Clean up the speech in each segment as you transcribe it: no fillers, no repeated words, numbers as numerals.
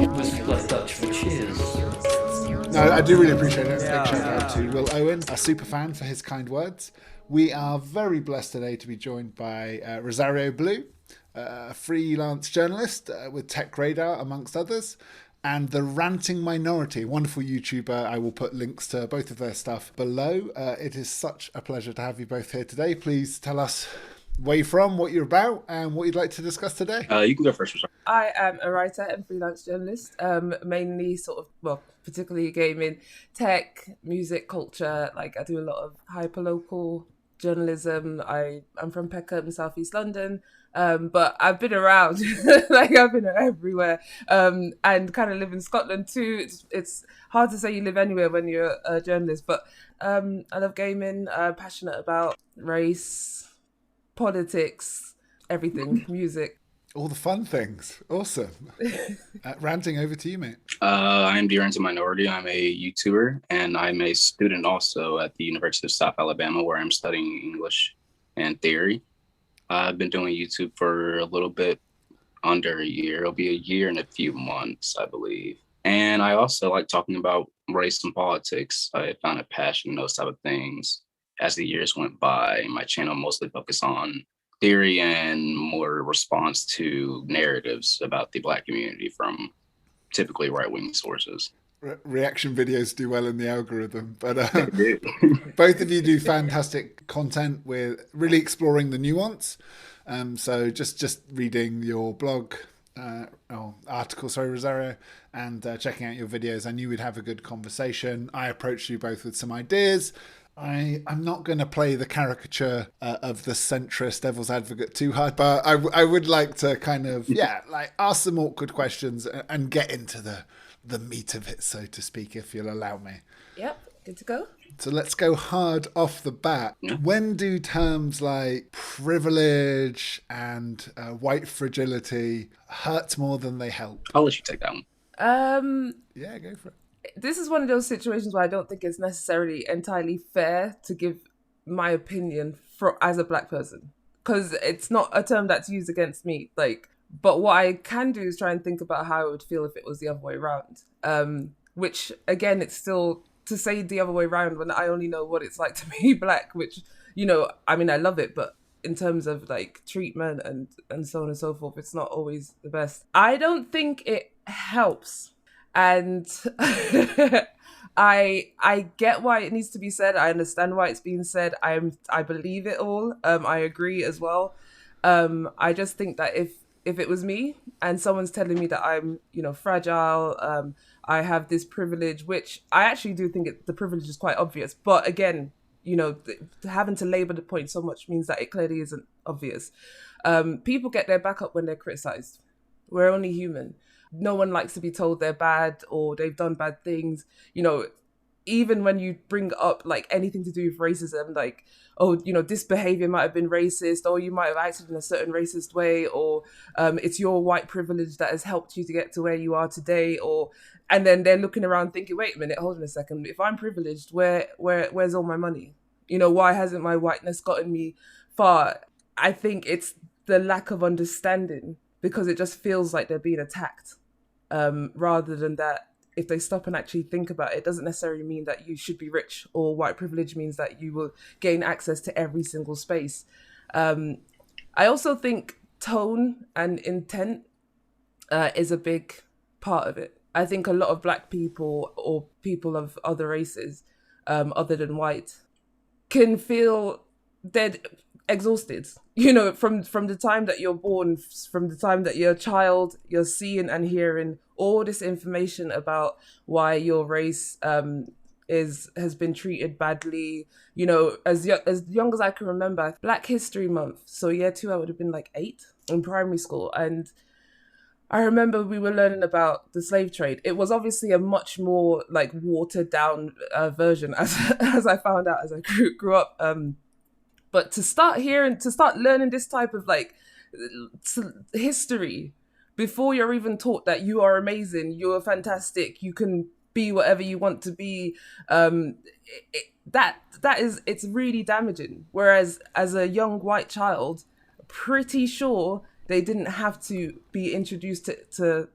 Was like Dutch for cheers. No, I do really appreciate it. Yeah, Big shout out yeah. to Will Owen, a super fan, for his kind words. We are very blessed today to be joined by Rosario Blue, a freelance journalist with Tech Radar, amongst others, and the Ranting Minority, wonderful YouTuber. I will put links to both of their stuff below. It is such a pleasure to have you both here today. Please tell us where you're from, what you're about, and what you'd like to discuss today. You can go first. Rosario. I am a writer and freelance journalist, mainly particularly gaming, tech, music, culture. Like I do a lot of hyperlocal journalism. I'm from Peckham, Southeast London, but I've been around, like I've been everywhere, and kind of live in Scotland too. It's hard to say you live anywhere when you're a journalist, but I love gaming. Passionate about race, politics, everything, music. All the fun things. Awesome. Ranting, over to you, mate. I am the Ranting Minority. I'm a YouTuber, and I'm a student also at the University of South Alabama, where I'm studying English and theory. I've been doing YouTube for a little bit under a year. It'll be a year and a few months, I believe. And I also like talking about race and politics. I found a passion in those type of things. As the years went by, my channel mostly focused on theory and more response to narratives about the Black community from typically right-wing sources. Reaction videos do well in the algorithm, but both of you do fantastic content with really exploring the nuance. So just reading your blog article, Rosario, and checking out your videos, I knew we'd have a good conversation. I approached you both with some ideas. I'm not going to play the caricature of the centrist devil's advocate too hard, but I would like to kind of, ask some awkward questions and get into the meat of it, so to speak, if you'll allow me. Yep, good to go. So let's go hard off the bat. Yeah. When do terms like privilege and white fragility hurt more than they help? I'll let you take that one. Yeah, go for it. This is one of those situations where I don't think it's necessarily entirely fair to give my opinion as a Black person, because it's not a term that's used against me. But what I can do is try and think about how I would feel if it was the other way around. Which again, it's still to say the other way around when I only know what it's like to be Black. Which I love it, but in terms of like treatment and so on and so forth, it's not always the best. I don't think it helps. And I get why it needs to be said. I understand why it's being said. I believe it all. I agree as well. I just think that if it was me and someone's telling me that I'm fragile, I have this privilege, which I actually do think the privilege is quite obvious. But again, having to labor the point so much means that it clearly isn't obvious. People get their back up when they're criticized. We're only human. No one likes to be told they're bad or they've done bad things. Even when you bring up like anything to do with racism, like, this behavior might have been racist, or you might have acted in a certain racist way, or it's your white privilege that has helped you to get to where you are today, and then they're looking around thinking, wait a minute, hold on a second. If I'm privileged, where's all my money? Why hasn't my whiteness gotten me far? I think it's the lack of understanding, because it just feels like they're being attacked. Rather than that, if they stop and actually think about it, it doesn't necessarily mean that you should be rich, or white privilege means that you will gain access to every single space. I also think tone and intent is a big part of it. I think a lot of Black people or people of other races, other than white, can feel dead, exhausted. From the time that you're born, from the time that you're a child, you're seeing and hearing all this information about why your race has been treated badly. As young as I can remember, Black History Month. So year 2, I would have been like 8 in primary school, and I remember we were learning about the slave trade. It was obviously a much more like watered down version, as I found out as I grew up. But to start learning this type of like history before you're even taught that you are amazing, you're fantastic, you can be whatever you want to be, it's really damaging. Whereas as a young white child, pretty sure they didn't have to be introduced to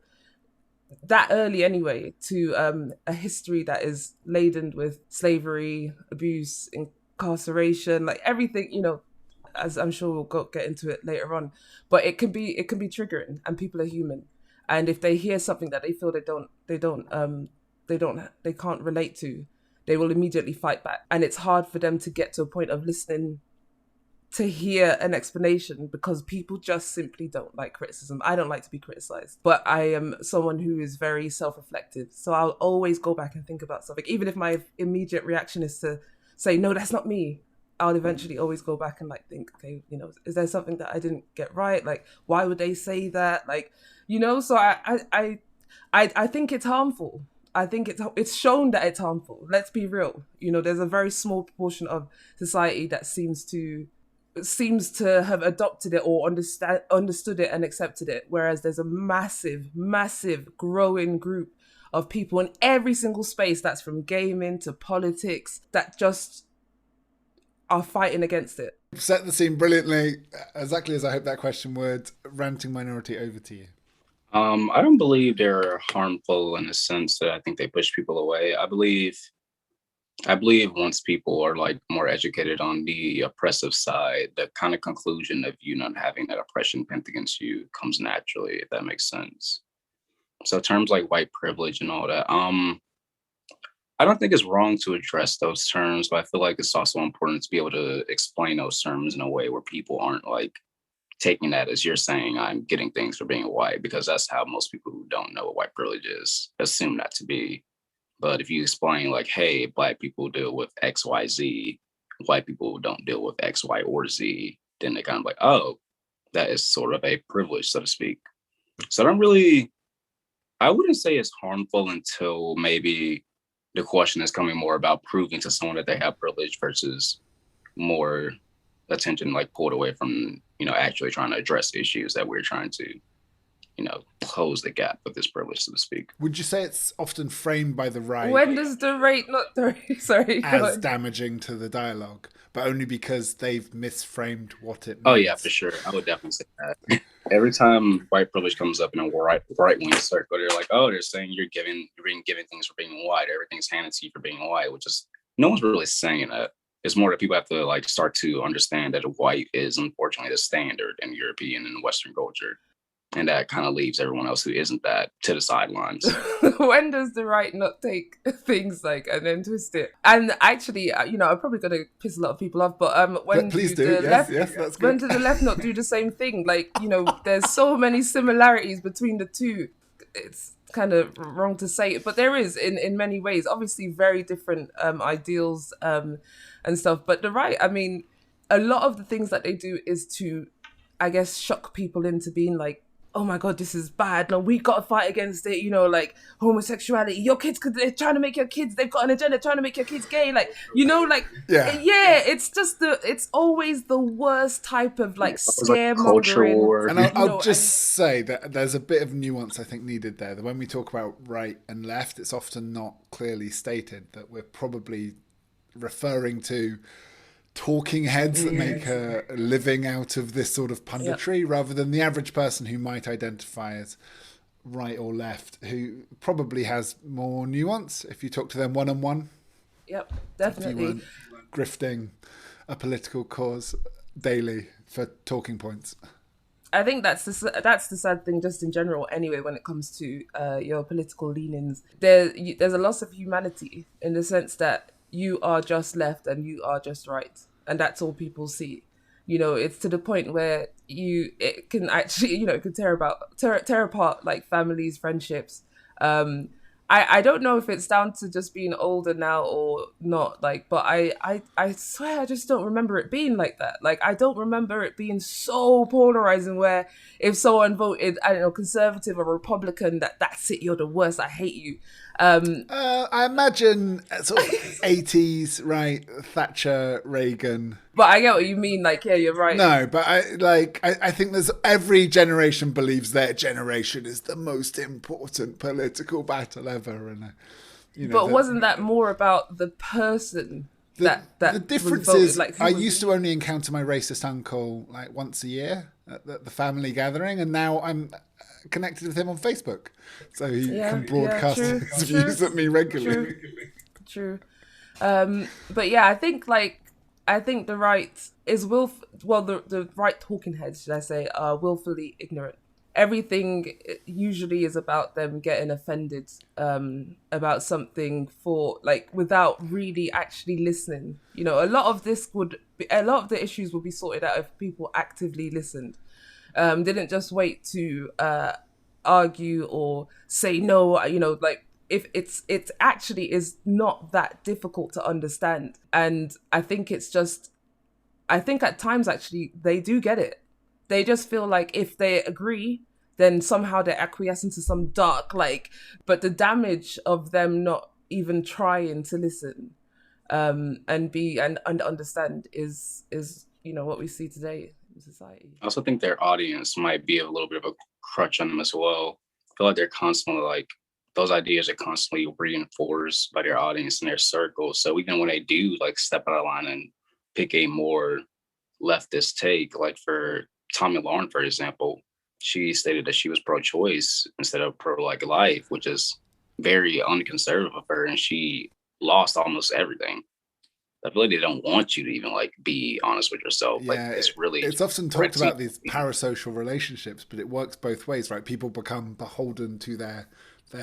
that early anyway to a history that is laden with slavery, abuse, incarceration, like everything, you know, as I'm sure we'll get into it later on. But it can be triggering, and people are human. And if they hear something that they feel they can't relate to, they will immediately fight back. And it's hard for them to get to a point of listening to hear an explanation, because people just simply don't like criticism. I don't like to be criticized, but I am someone who is very self-reflective. So I'll always go back and think about something. Even if my immediate reaction is to say, no, that's not me, I'll eventually always go back and like think, okay, you know, is there something that I didn't get right? Like, why would they say that? Like, you know, so I think it's harmful. I think it's shown that it's harmful. Let's be real. You know, there's a very small proportion of society that seems to have adopted it or understood it and accepted it, whereas there's a massive growing group of people in every single space, that's from gaming to politics, that just are fighting against it. Set the scene brilliantly, exactly as I hope that question would. Ranting minority, over to you. I don't believe they're harmful in the sense that I think they push people away. I believe once people are like more educated on the oppressive side, the kind of conclusion of you not having that oppression pent against you comes naturally, if that makes sense. So terms like white privilege and all that, I don't think it's wrong to address those terms, but I feel like it's also important to be able to explain those terms in a way where people aren't like taking that as you're saying I'm getting things for being white, because that's how most people who don't know what white privilege is assume that to be. But if you explain like, hey, Black people deal with X, Y, Z, white people don't deal with X, Y, or Z, then they kind of like, oh, that is sort of a privilege, so to speak. So I wouldn't say it's harmful until maybe the question is coming more about proving to someone that they have privilege versus more attention like pulled away from, you know, actually trying to address issues that we're trying to, you know, close the gap with this privilege, so to speak. Would you say it's often framed by the right When does the right not the sorry as damaging to the dialogue, but only because they've misframed what it means? Oh yeah, for sure. I would definitely say that. Every time white privilege comes up in a right wing circle, they're like, oh, they're saying you're being given things for being white. Everything's handed to you for being white, which is, no one's really saying that. It's more that people have to like start to understand that white is unfortunately the standard in European and Western culture. And that kind of leaves everyone else who isn't that to the sidelines. When does the right not take things like and then twist it? And actually, you know, I'm probably going to piss a lot of people off, but when please do do. the Yes, left, that's good. when do the left not do the same thing? Like, you know, there's so many similarities between the two. It's kind of wrong to say it, but there is in many ways. Obviously, very different ideals and stuff. But the right, I mean, a lot of the things that they do is to, I guess, shock people into being like, oh my God, this is bad. No, we got to fight against it. You know, like homosexuality. Your kids, they're trying to make your kids, they've got an agenda trying to make your kids gay. Like, you know, like, yeah, it's just it's always the worst type of like scaremongering. And I'll say that there's a bit of nuance I think needed there. That when we talk about right and left, it's often not clearly stated that we're probably referring to talking heads that make a living out of this sort of punditry, rather than the average person who might identify as right or left, who probably has more nuance if you talk to them one-on-one. Yep, definitely. If you weren't grifting a political cause daily for talking points. I think that's the sad thing just in general anyway when it comes to your political leanings. There's a loss of humanity in the sense that you are just left and you are just right, and that's all people see. You know, it's to the point where it can actually, you know, it can tear apart like families, friendships. I don't know if it's down to just being older now or not, like, but I swear I just don't remember it being like that. Like, I don't remember it being so polarizing where if someone voted, I don't know, Conservative or Republican, that's it, you're the worst, I hate you. I imagine sort of 80s, right? Thatcher, Reagan. But I get what you mean. Like, yeah, you're right. No, but I think there's every generation believes their generation is the most important political battle ever, and you know. But wasn't that more about the person? The difference is, like, I used to only encounter my racist uncle like once a year at the family gathering, and now connected with him on Facebook, so he can Yeah, broadcast his views at me regularly. True. But yeah, I think the right is the right talking heads, should I say, are willfully ignorant. Everything usually is about them getting offended about something for like without really actually listening. You know, a lot of the issues would be sorted out if people actively listened. Didn't just wait to argue or say no. You know, like if it actually is not that difficult to understand, and I think at times actually they do get it. They just feel like if they agree, then somehow they acquiesce into some dark but the damage of them not even trying to listen and understand is what we see today in society. I also think their audience might be a little bit of a crutch on them as well. I feel like they're constantly those ideas are constantly reinforced by their audience and their circle. So even when they do step out of line and pick a more leftist take, like for Tommy Lauren, for example, she stated that she was pro-choice instead of pro-life, which is very unconservative of her, and she lost almost everything. I feel like they don't want you to even be honest with yourself. Yeah, it's often talked about these parasocial relationships, but it works both ways, right? People become beholden to their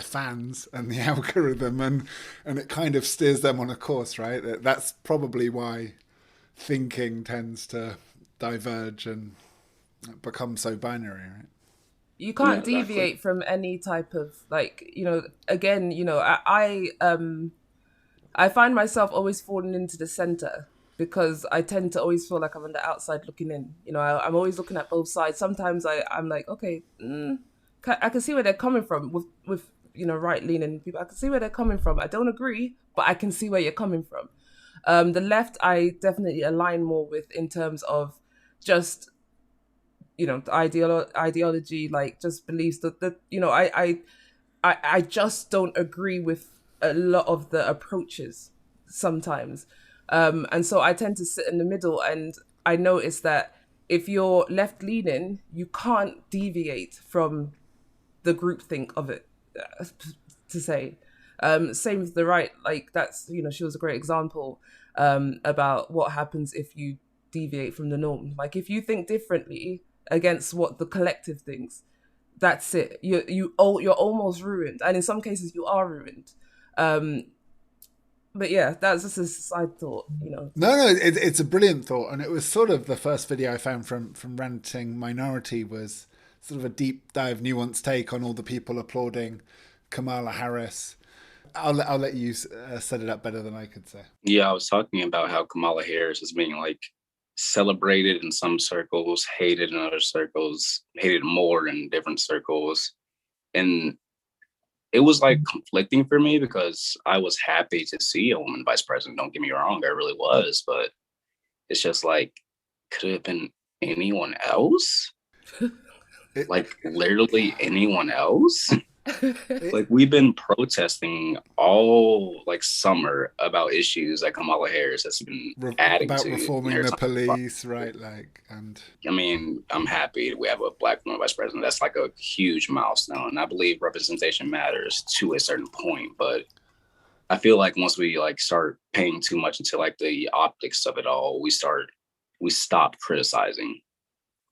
fans and the algorithm, and it kind of steers them on a course, right? That's probably why thinking tends to diverge and become so binary, right? You can't deviate from any type of I find myself always falling into the center because I tend to always feel like I'm on the outside looking in. You know, I'm always looking at both sides. Sometimes I'm like, okay, I can see where they're coming from with right-leaning people. I can see where they're coming from. I don't agree, but I can see where you're coming from. The left, I definitely align more with in terms of just, ideology, just beliefs that I just don't agree with a lot of the approaches sometimes. And so I tend to sit in the middle, and I notice that if you're left-leaning, you can't deviate from the groupthink of it, to say. Same with the right, that's, she was a great example about what happens if you deviate from the norm. Like, if you think differently against what the collective thinks, that's it. You're almost ruined, and in some cases you are ruined. But yeah, that's just a side thought, No, it's a brilliant thought, and it was sort of the first video I found from Ranting Minority was sort of a deep dive, nuanced take on all the people applauding Kamala Harris. I'll let you set it up better than I could say. Yeah, I was talking about how Kamala Harris is being celebrated in some circles, hated in other circles, hated more in different circles, and it was conflicting for me because I was happy to see a woman vice president. Don't get me wrong, I really was, but it's just could it have been anyone else? Literally anyone else? We've been protesting all summer about issues that Kamala Harris has been adding about to reforming the police, right? And I mean, I'm happy we have a Black woman vice president. That's a huge milestone, and I believe representation matters to a certain point. But I feel once we start paying too much into the optics of it all, we stop criticizing.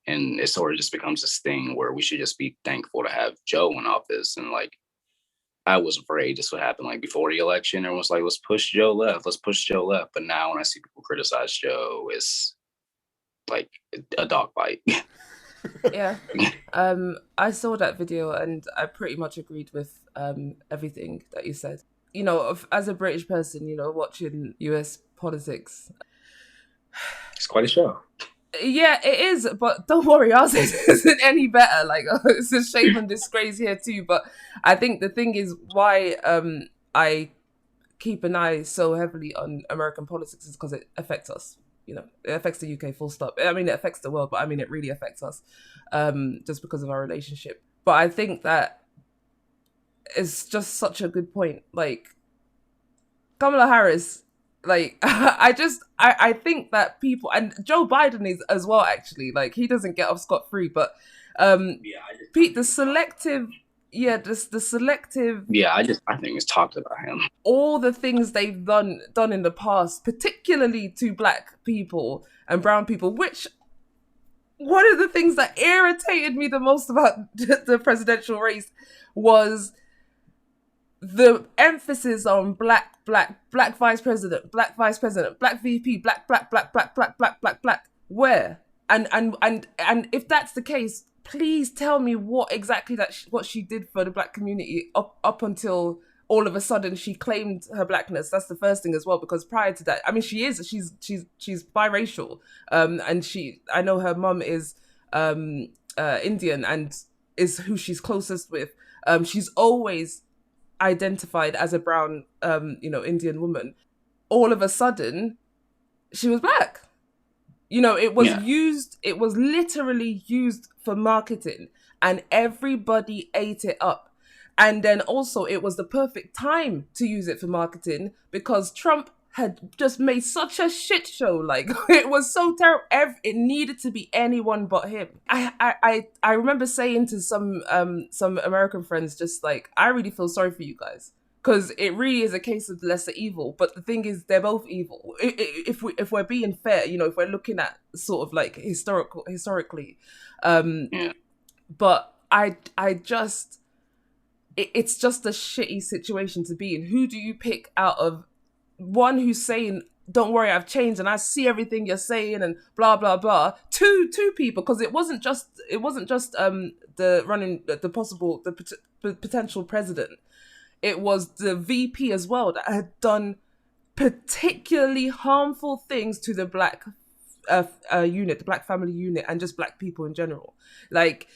And it sort of just becomes this thing where we should just be thankful to have Joe in office. And I was afraid this would happen before the election. Everyone was let's push Joe left. Let's push Joe left. But now when I see people criticize Joe, it's a dogfight. Yeah. I saw that video and I pretty much agreed with everything that you said. As a British person, watching US politics. It's quite a show. Yeah, it is, but don't worry, ours isn't any better. It's a shame and disgrace here too. But I think the thing is why I keep an eye so heavily on American politics is because it affects us. It affects the UK, full stop. I mean, it affects the world, but I mean, it really affects us just because of our relationship. But I think that it's just such a good point. Kamala Harris, I think that people, and Joe Biden is as well, actually, he doesn't get off scot-free, but Pete, the selective, the selective, I think it's talked about him. all the things they've done in the past, particularly to black people and brown people, which one of the things that irritated me the most about the presidential race was the emphasis on black vice president, black VP, black. Where? And if that's the case, please tell me what exactly what she did for the black community up until all of a sudden she claimed her blackness. That's the first thing as well, because prior to that, I mean, she's biracial, and I know her mum is Indian and is who she's closest with. She's always identified as a brown, Indian woman. All of a sudden, she was black. It was used, it was literally used for marketing, and everybody ate it up. And then also it was the perfect time to use it for marketing because Trump had just made such a shit show. Like, it was so terrible. It needed to be anyone but him. I remember saying to some American friends, just like, I really feel sorry for you guys, because it really is a case of the lesser evil. But the thing is, they're both evil. If we're being fair, if we're looking at sort of like historically, but I just, it's just a shitty situation to be in. Who do you pick out of one who's saying, don't worry, I've changed and I see everything you're saying and blah blah blah, two people, because it wasn't just the potential president. It was the VP as well that had done particularly harmful things to the black unit, the black family unit, and just black people in general. Like,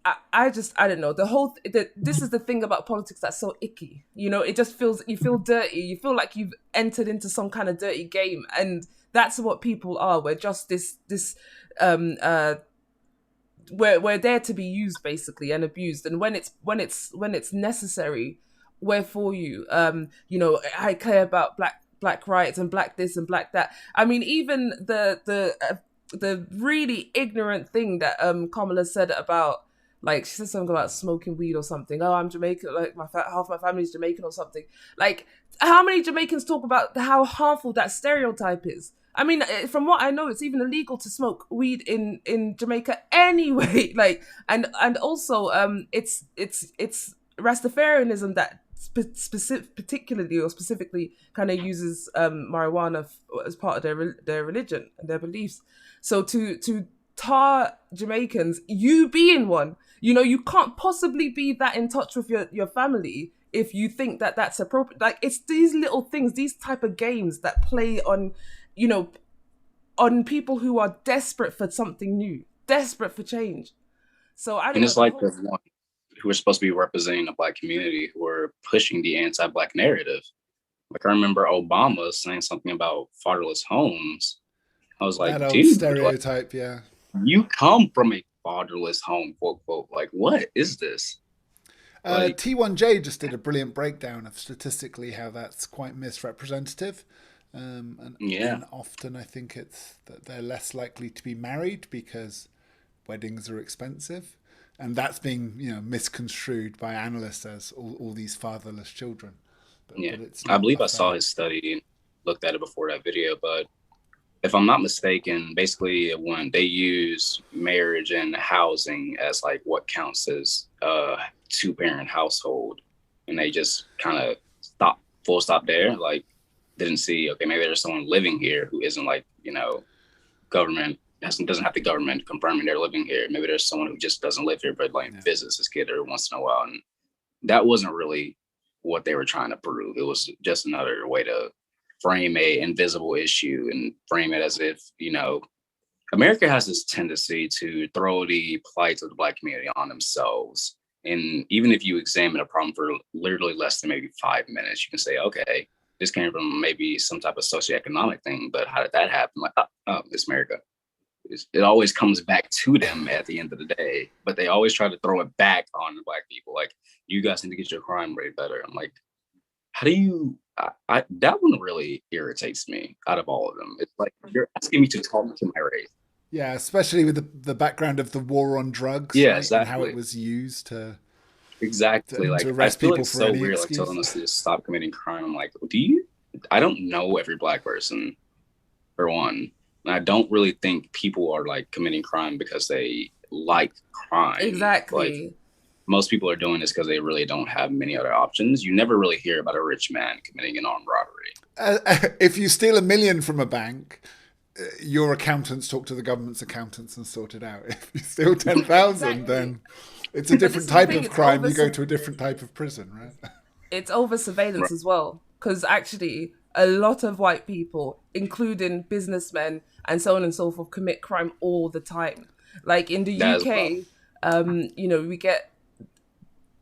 I don't know, this is the thing about politics that's so icky. It just you feel dirty. You feel like you've entered into some kind of dirty game, and that's what people are. We're just we're there to be used basically and abused. And when it's necessary, we're for you. I care about black rights and black this and black that. I mean, even the really ignorant thing that Kamala said about, like, she said something about smoking weed or something. Oh, I'm Jamaican, like half my family's Jamaican or something. Like, how many Jamaicans talk about how harmful that stereotype is? I mean, from what I know, it's even illegal to smoke weed in Jamaica anyway. Like, and also, it's Rastafarianism that specifically kind of uses marijuana as part of their religion and their beliefs. So to tar Jamaicans, you being one, you can't possibly be that in touch with your family if you think that that's appropriate. Like, it's these little things, these type of games that play on, on people who are desperate for something new, desperate for change. So I don't know. And it's like the one who are supposed to be representing the black community who are pushing the anti-black narrative. Like, I remember Obama saying something about fatherless homes. I was like, that old dude, stereotype, yeah. You come from a fatherless home, quote, quote. Like, what is this? T1J just did a brilliant breakdown of statistically how that's quite misrepresentative. And often I think it's that they're less likely to be married because weddings are expensive. And that's being, misconstrued by analysts as all these fatherless children. But it's I believe I saw his study and looked at it before that video, but if I'm not mistaken, basically when they use marriage and housing as like what counts as a 2-parent household, and they just kind of full stop there. Like, didn't see, okay, maybe there's someone living here who isn't like, government doesn't have the government confirming they're living here. Maybe there's someone who just doesn't live here, but like visits his kid every once in a while. And that wasn't really what they were trying to prove. It was just another way to frame a invisible issue and frame it as if, America has this tendency to throw the plight of the black community on themselves. And even if you examine a problem for literally less than maybe 5 minutes, you can say, okay, this came from maybe some type of socioeconomic thing, but how did that happen? Like, oh, it's America. It always comes back to them at the end of the day, but they always try to throw it back on the black people. Like, you guys need to get your crime rate better. I'm like, how do you, that one really irritates me out of all of them. It's like, you're asking me to talk to my race. Yeah, especially with the background of the war on drugs, Yeah, right, and how it exactly. was used to Exactly. Like, I arrest feel people like for so any weird, like excuse. telling us to just stop committing crime. I'm like, I don't know every black person, for one. And I don't really think people are like committing crime because they like crime. Like, Exactly. most people are doing this because they really don't have many other options. You never really hear about a rich man committing an armed robbery. If you steal $1 million from a bank, your accountants talk to the government's accountants and sort it out. If you steal 10,000, Exactly. then it's a But this different is the type thing, of crime. You go to a different type of prison, right? it's over surveillance Right. as well. Because actually, a lot of white people, including businessmen and so on and so forth, commit crime all the time. Like in the That as well. UK, we get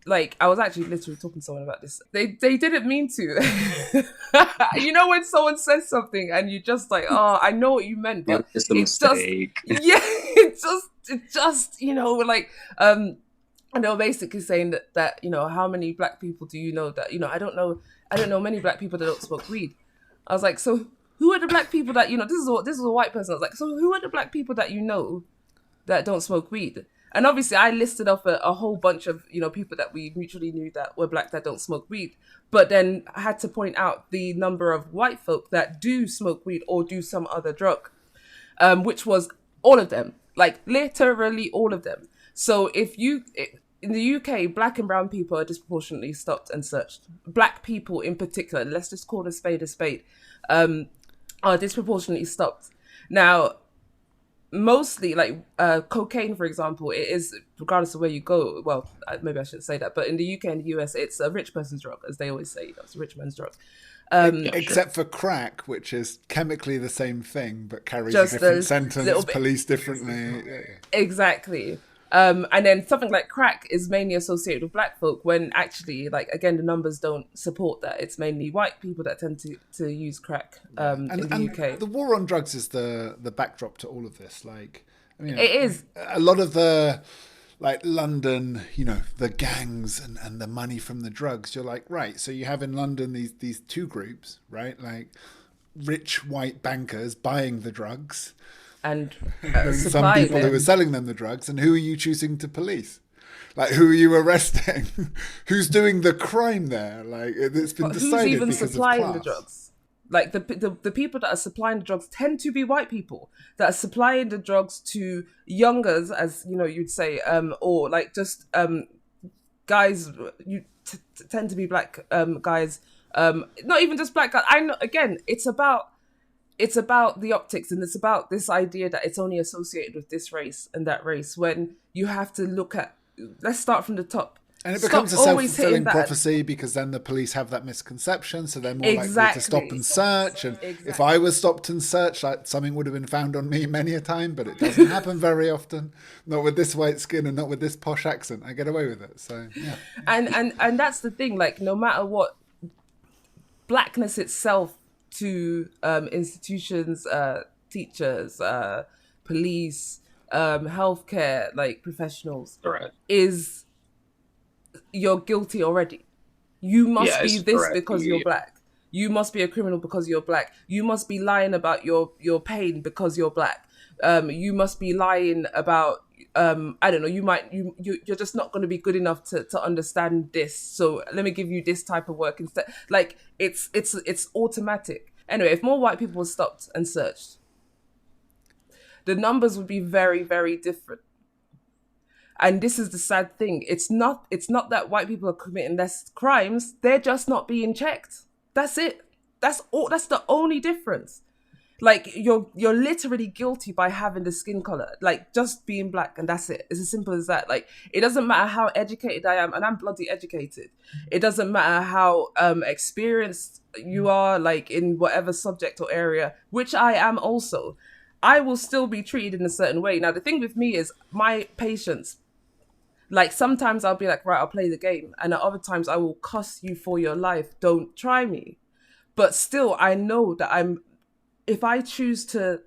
like I was actually literally talking to someone about this. They didn't mean to. When someone says something and you just like, oh, I know what you meant, Yeah, but it's a it just mistake. yeah, it just like and they were basically saying that how many black people do you know that I don't know many black people that don't smoke weed. I was like, so who are the black people that this is a white person. I was like, so who are the black people that you know that don't smoke weed? And obviously I listed off a whole bunch of people that we mutually knew that were black that don't smoke weed, but then I had to point out the number of white folk that do smoke weed or do some other drug, which was all of them, like literally all of them. So in the UK, black and brown people are disproportionately stopped and searched. Black people in particular, let's just call a spade, are disproportionately stopped. Now, mostly like cocaine, for example, it is, regardless of where you go, well, maybe I shouldn't say that, but in the UK and the US, it's a rich person's drug, as they always say. It's a rich man's drug. Yeah, Except for crack, which is chemically the same thing but carries a Just different a sentence, little bit. policed differently. Yeah. Exactly. And then something like crack is mainly associated with black folk, when actually, like, again, the numbers don't support that. It's mainly white people that tend to use crack in the And UK. the war on drugs is the backdrop to all of this. Like, I mean, It is. a lot of the, like, London, the gangs and the money from the drugs. You're like, right, so you have in London these two groups, right? Like, rich white bankers buying the drugs, And and some supplying people who are them. selling them the drugs, and who are you choosing to police? Like, who are you arresting? Who's doing the crime there? Like, it's been But who's decided even because of supplying the class. drugs? Like the people that are supplying the drugs tend to be white people that are supplying the drugs to youngers, as you'd say, or like just guys. You tend to be black guys. Not even just black guys. I know. Again, it's about the optics, and it's about this idea that it's only associated with this race and that race, when you have to look at, let's start from the top. And it Stop becomes a always hitting self-fulfilling that. prophecy, because then the police have that misconception, so they're more likely to stop Exactly. and search. And if Exactly. I was stopped and searched, like, something would have been found on me many a time, but it doesn't happen very often. Not with this white skin and not with this posh accent. I get away with it. So yeah. And that's the thing, like, no matter what, blackness itself to institutions, teachers, police, healthcare, like professionals, Correct. is, you're guilty already. You must Yeah, be it's this correct. because you're black. You must be a criminal because you're black. You must be lying about your pain because you're black. You must be lying about I don't know. You're just not going to be good enough to understand this. So let me give you this type of work instead. Like, it's automatic. Anyway, if more white people were stopped and searched, the numbers would be very, very different. And this is the sad thing. It's not that white people are committing less crimes. They're just not being checked. That's it. That's all. That's the only difference. Like, you're literally guilty by having the skin color, like just being black, and that's it. It's as simple as that. Like, it doesn't matter how educated I am, and I'm bloody educated. It doesn't matter how experienced you are, like in whatever subject or area, which I am also. I will still be treated in a certain way. Now, the thing with me is my patience. Like, sometimes I'll be like, right, I'll play the game. And at other times I will cuss you for your life. Don't try me. But still, I know that if I choose to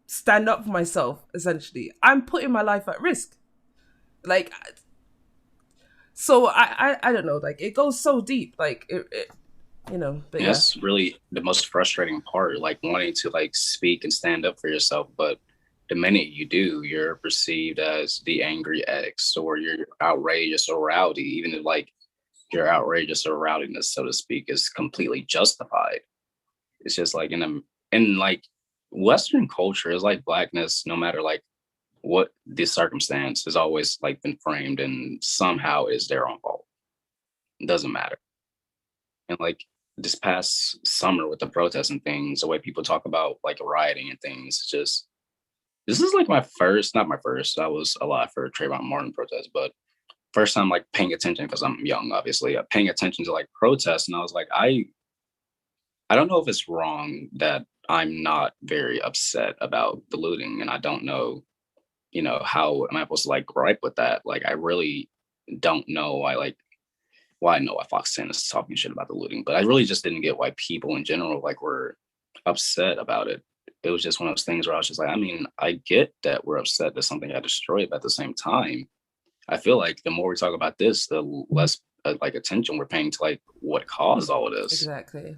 stand up for myself, essentially, I'm putting my life at risk. Like, so I don't know, like, it goes so deep, like, but yeah. That's really the most frustrating part, like wanting to like speak and stand up for yourself, but the minute you do, you're perceived as the angry ex, or you're outrageous or rowdy, even if like your outrageous or rowdiness, so to speak, is completely justified. It's just like in like Western culture is like blackness, no matter like what the circumstance, has always like been framed and somehow is their own fault. It doesn't matter. And like this past summer with the protests and things, the way people talk about like rioting and things, just this is like my first, not my first. I was alive for Trayvon Martin protest, but first time like paying attention because I'm young, obviously, paying attention to like protests, and I was like, I don't know if it's wrong that I'm not very upset about the looting, and I don't know, how am I supposed to like gripe with that? Like, I really don't know why. Like, well, I know why Fox 10 is talking shit about the looting, but I really just didn't get why people in general like were upset about it. It was just one of those things where I was just like, I mean, I get that we're upset that something got destroyed, but at the same time, I feel like the more we talk about this, the less like attention we're paying to like what caused all of this. Exactly.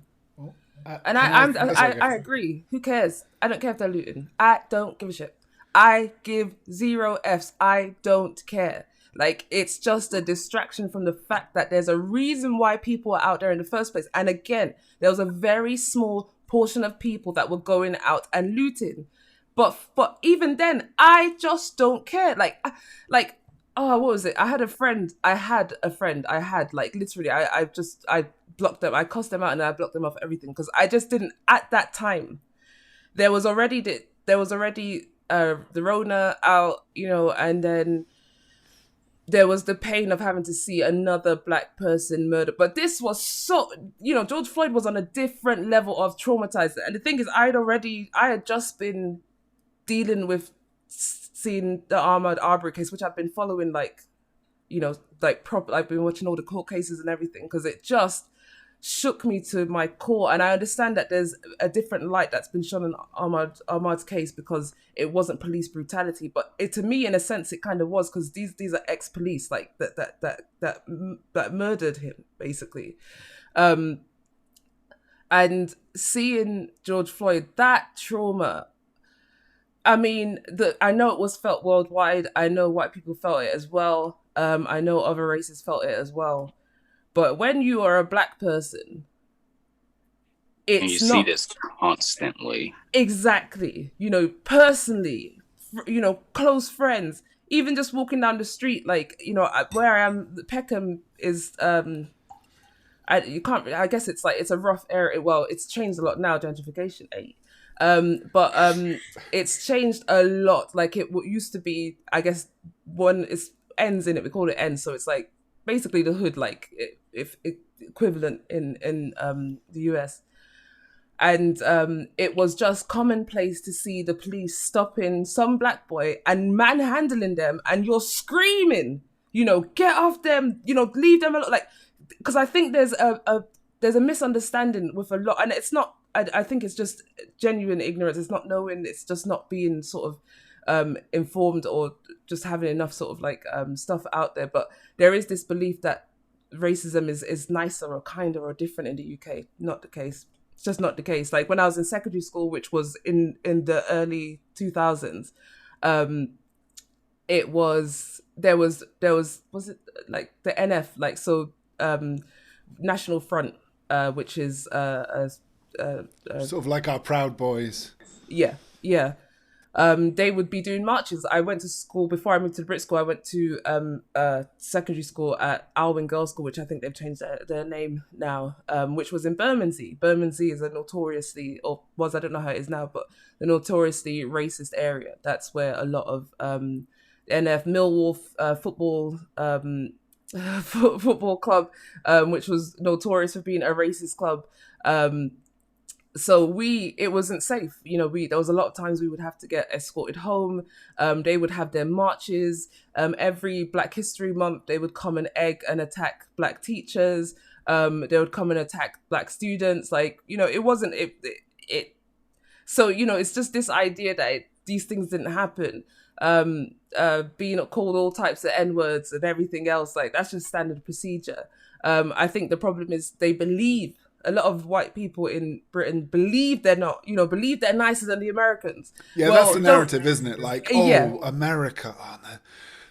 And I agree. Who cares? I don't care if they're looting. I don't give a shit. I give 0 Fs. I don't care. Like, it's just a distraction from the fact that there's a reason why people are out there in the first place. And again, there was a very small portion of people that were going out and looting. But even then, I just don't care. Oh, what was it? I had a friend. Like, literally, I blocked them. I cussed them out and I blocked them off everything because I just didn't. At that time, there was already the Rona out, and then there was the pain of having to see another black person murdered. But this was so, George Floyd was on a different level of traumatized. And the thing is, I had just been dealing with seeing the Ahmaud Arbery case, which I've been following, I've been watching all the court cases and everything, because it just shook me to my core. And I understand that there's a different light that's been shone on Ahmaud's case because it wasn't police brutality, but to me, in a sense, it kind of was, because these are ex-police, like that murdered him, basically. And seeing George Floyd, that trauma, I mean, I know it was felt worldwide. I know white people felt it as well. I know other races felt it as well. But when you are a black person, it's and you see this constantly. Exactly. Personally, close friends, even just walking down the street, like, where I am, Peckham is, I guess it's a rough area. Well, it's changed a lot now, gentrification, but it's changed a lot. Like, it used to be, I guess, one is ends in it. We call it ends. So it's like basically the hood, like if equivalent in the US. And it was just commonplace to see the police stopping some black boy and manhandling them, and you're screaming, get off them, leave them alone. Like, because I think there's a misunderstanding with a lot, and it's not. I think it's just genuine ignorance. It's not knowing. It's just not being sort of informed, or just having enough sort of like stuff out there. But there is this belief that racism is nicer or kinder or different in the UK. Not the case. It's just not the case. Like, when I was in secondary school, which was in the early 2000s, it was was it like the NF, like, so National Front, which is sort of like our Proud Boys. Yeah. They would be doing marches. I went to school, before I moved to the Brit School, I went to secondary school at Alwyn Girls' School, which I think they've changed their name now, which was in Bermondsey. Bermondsey is a notoriously, or was, I don't know how it is now, but the notoriously racist area. That's where a lot of NF Millwall football football club, which was notorious for being a racist club. So it wasn't safe. There was a lot of times we would have to get escorted home. They would have their marches. Every Black History Month, they would come and egg and attack Black teachers. They would come and attack Black students. Like, it wasn't, so, it's just this idea that these things didn't happen. Being called all types of N-words and everything else, like, that's just standard procedure. I think the problem is they believe A lot of white people in Britain believe they're not, believe they're nicer than the Americans. Yeah, Well, that's the narrative, isn't it? Like, Yeah. America,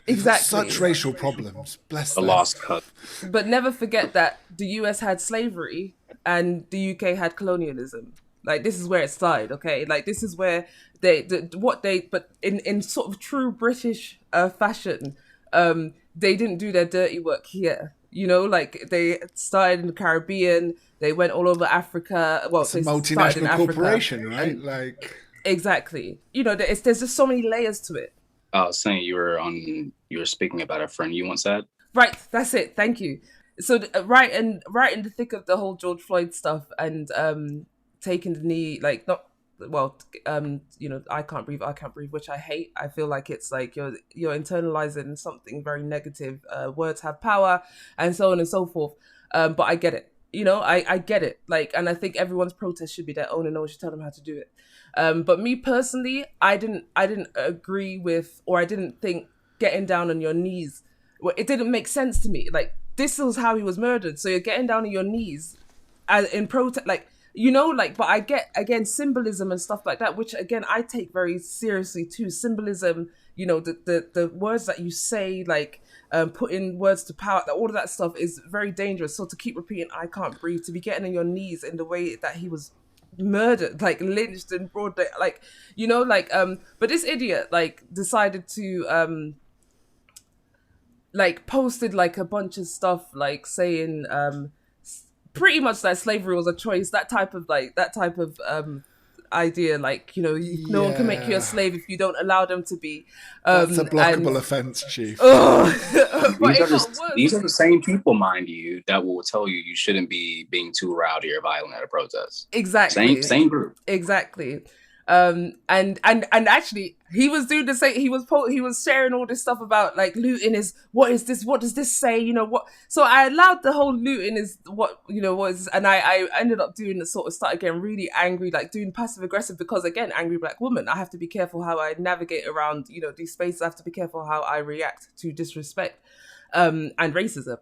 they've got such racial problems. Bless A them. lost cut. But never forget that the US had slavery and the UK had colonialism. Like, this is where it started, okay? Like, this is where but in sort of true British fashion, they didn't do their dirty work here. Like, they started in the Caribbean, they went all over Africa. Well, it's a multinational corporation, right? Exactly. There's just so many layers to it. I was saying you were speaking about a friend you once had. Right, that's it. Thank you. So right in the thick of the whole George Floyd stuff and taking the knee, like not well, I can't breathe, which I hate. I feel like it's like you're internalizing something very negative. Words have power, and so on and so forth. But I get it. I get it. Like, and I think everyone's protest should be their own, and no one should tell them how to do it. But me personally, I didn't agree with, or I didn't think getting down on your knees. It didn't make sense to me. Like, this was how he was murdered. So you're getting down on your knees in protest, but I get, again, symbolism and stuff like that, which, again, I take very seriously too. Symbolism, the words that you say, like, putting words to power, all of that stuff is very dangerous. So to keep repeating, I can't breathe, to be getting on your knees in the way that he was murdered, like lynched in broad day, but this idiot, decided to, posted, a bunch of stuff, saying, pretty much that slavery was a choice, that type of idea, no one can make you a slave if you don't allow them to be. That's a blockable offense, Chief. These are the same people, mind you, that will tell you shouldn't be being too rowdy or violent at a protest. Exactly. Same group. Exactly. And actually he was doing the same. He was sharing all this stuff about looting is, what is this? What does this say? So I allowed the whole looting is what, was, and I ended up doing the sort of start getting really angry, doing passive aggressive, because again, angry Black woman, I have to be careful how I navigate around, these spaces. I have to be careful how I react to disrespect, and racism.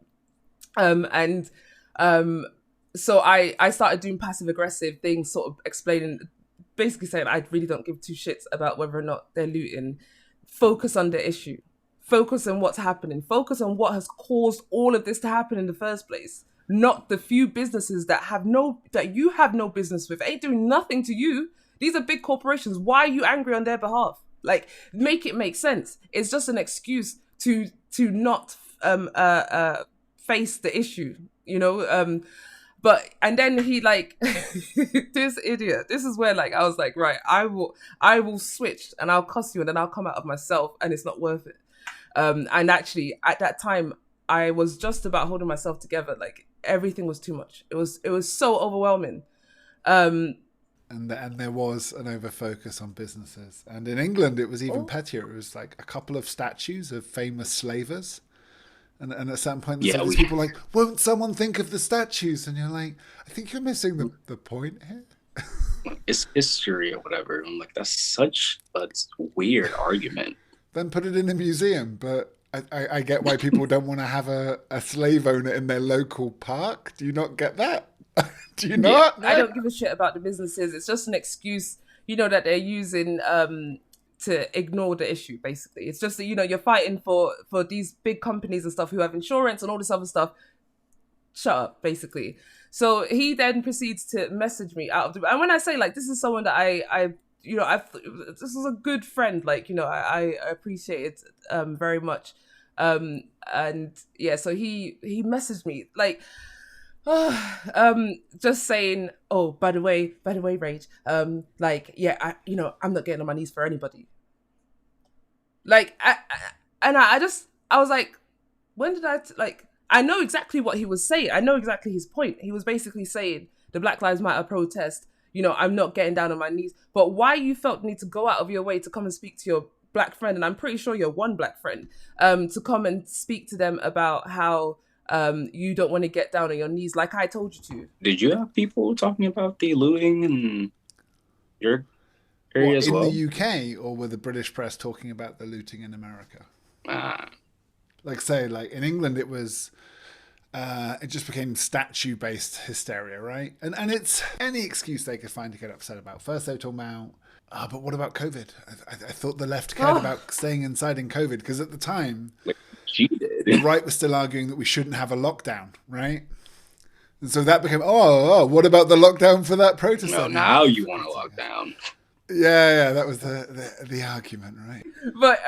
So I started doing passive aggressive things, sort of explaining, basically saying I really don't give two shits about whether or not they're looting. Focus on the issue. Focus on what's happening. Focus on what has caused all of this to happen in the first place. Not the few businesses that you have no business with. Ain't doing nothing to you. These are big corporations. Why are you angry on their behalf? Make it make sense. It's just an excuse to not face the issue, But, and then he this idiot, this is where I was like, right, I will switch and I'll cuss you and then I'll come out of myself and it's not worth it. And actually at that time, I was just about holding myself together. Everything was too much. It was so overwhelming. And there was an overfocus on businesses. And in England, it was even pettier. It was a couple of statues of famous slavers. And at a certain point, there's people won't someone think of the statues? And you're like, I think you're missing the point here. It's history or whatever. I'm like, that's such a weird argument. Then put it in a museum. But I get why people don't want to have a slave owner in their local park. Do you not get that? Do you not? I don't give a shit about the businesses. It's just an excuse, that they're using to ignore the issue, basically. It's just that, you're fighting for these big companies and stuff who have insurance and all this other stuff. Shut up, basically. So he then proceeds to message me out of the... And when I say, this is someone that this is a good friend, I appreciate it very much. And yeah, so he messaged me, just saying, oh, by the way, Rage, I'm not getting on my knees for anybody. I was like, when did I know exactly what he was saying. I know exactly his point. He was basically saying the Black Lives Matter protest, I'm not getting down on my knees, but why you felt the need to go out of your way to come and speak to your Black friend, and I'm pretty sure you're one Black friend, to come and speak to them about how you don't want to get down on your knees like I told you to. Did you have people talking about the looting in your area as well? In the UK, or were the British press talking about the looting in America? In England, it was it just became statue-based hysteria, right? And it's any excuse they could find to get upset about. First they were talking about, but what about COVID? I thought the left cared about staying inside in COVID, because at the time, the right was still arguing that we shouldn't have a lockdown, right? And so that became, what about the lockdown for that protest? No, now you want a lockdown. Yeah, that was the argument, right? But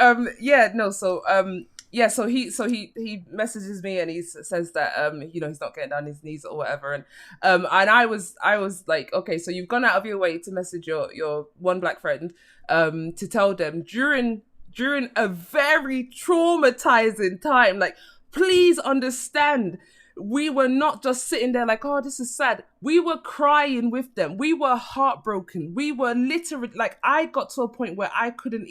so he messages me and he says that he's not getting down his knees or whatever, and I was like, okay, so you've gone out of your way to message your one black friend to tell them during a very traumatizing time, like, please understand, we were not just sitting there like, oh, this is sad. We were crying with them. We were heartbroken. We were literally, like, I got to a point where I couldn't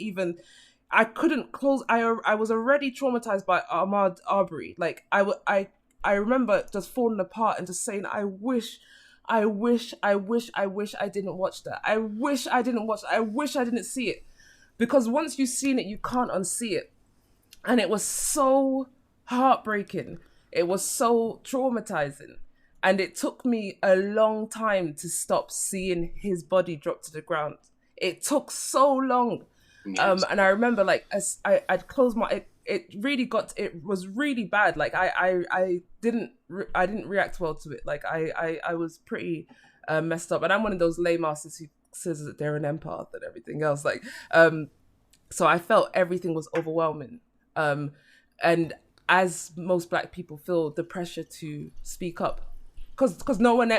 close. I was already traumatized by Ahmaud Arbery. Like, I remember just falling apart and just saying, I wish I didn't watch that. I wish I didn't see it. Because once you've seen it, you can't unsee it. And it was so heartbreaking. It was so traumatizing. And it took me a long time to stop seeing his body drop to the ground. It took so long. Yes. And I remember, like, as I'd closed my, it was really bad. Like, I didn't react well to it. Like, I was pretty messed up. And I'm one of those lay masters who says that they're an empath and everything else. Like, so I felt everything was overwhelming. And as most black people feel the pressure to speak up, because no one,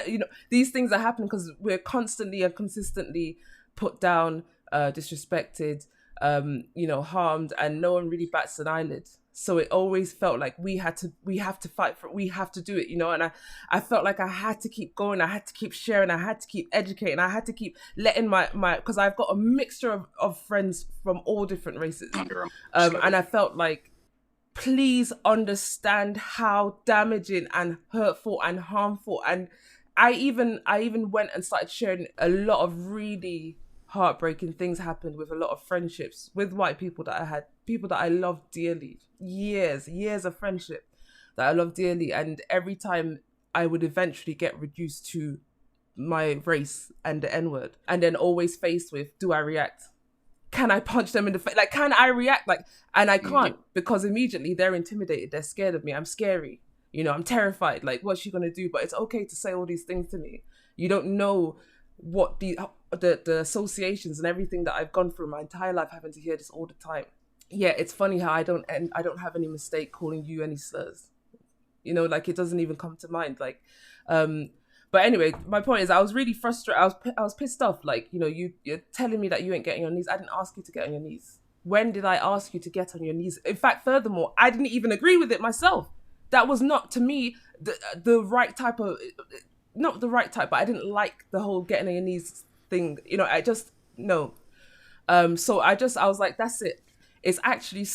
these things are happening because we're constantly and consistently put down, disrespected, harmed, and no one really bats an eyelid. So it always felt like we have to fight for it. We have to do it, and I felt like I had to keep going. I had to keep sharing. I had to keep educating. I had to keep letting my because I've got a mixture of friends from all different races. And I felt like, please understand how damaging and hurtful and harmful. And I even went and started sharing a lot of really heartbreaking things happened with a lot of friendships with white people that I had, people that I loved dearly, years of friendship that I loved dearly. And every time I would eventually get reduced to my race and the N-word, and then always faced with, do I react? Can I punch them in the face? Like, can I react? Like, and I can't, because immediately they're intimidated. They're scared of me. I'm scary. I'm terrified. Like, what's she going to do? But it's okay to say all these things to me. You don't know what the associations and everything that I've gone through my entire life, having to hear this all the time. Yeah, it's funny how I don't have any mistake calling you any slurs. Like, it doesn't even come to mind. Like, but anyway, my point is, I was really frustrated. I was pissed off. Like, you're telling me that you ain't getting on your knees. I didn't ask you to get on your knees. When did I ask you to get on your knees? In fact, furthermore, I didn't even agree with it myself. That was not, to me, the right type of, not the right type, but I didn't like the whole getting on your knees thing. I just, no. So I was like, that's it. It's actually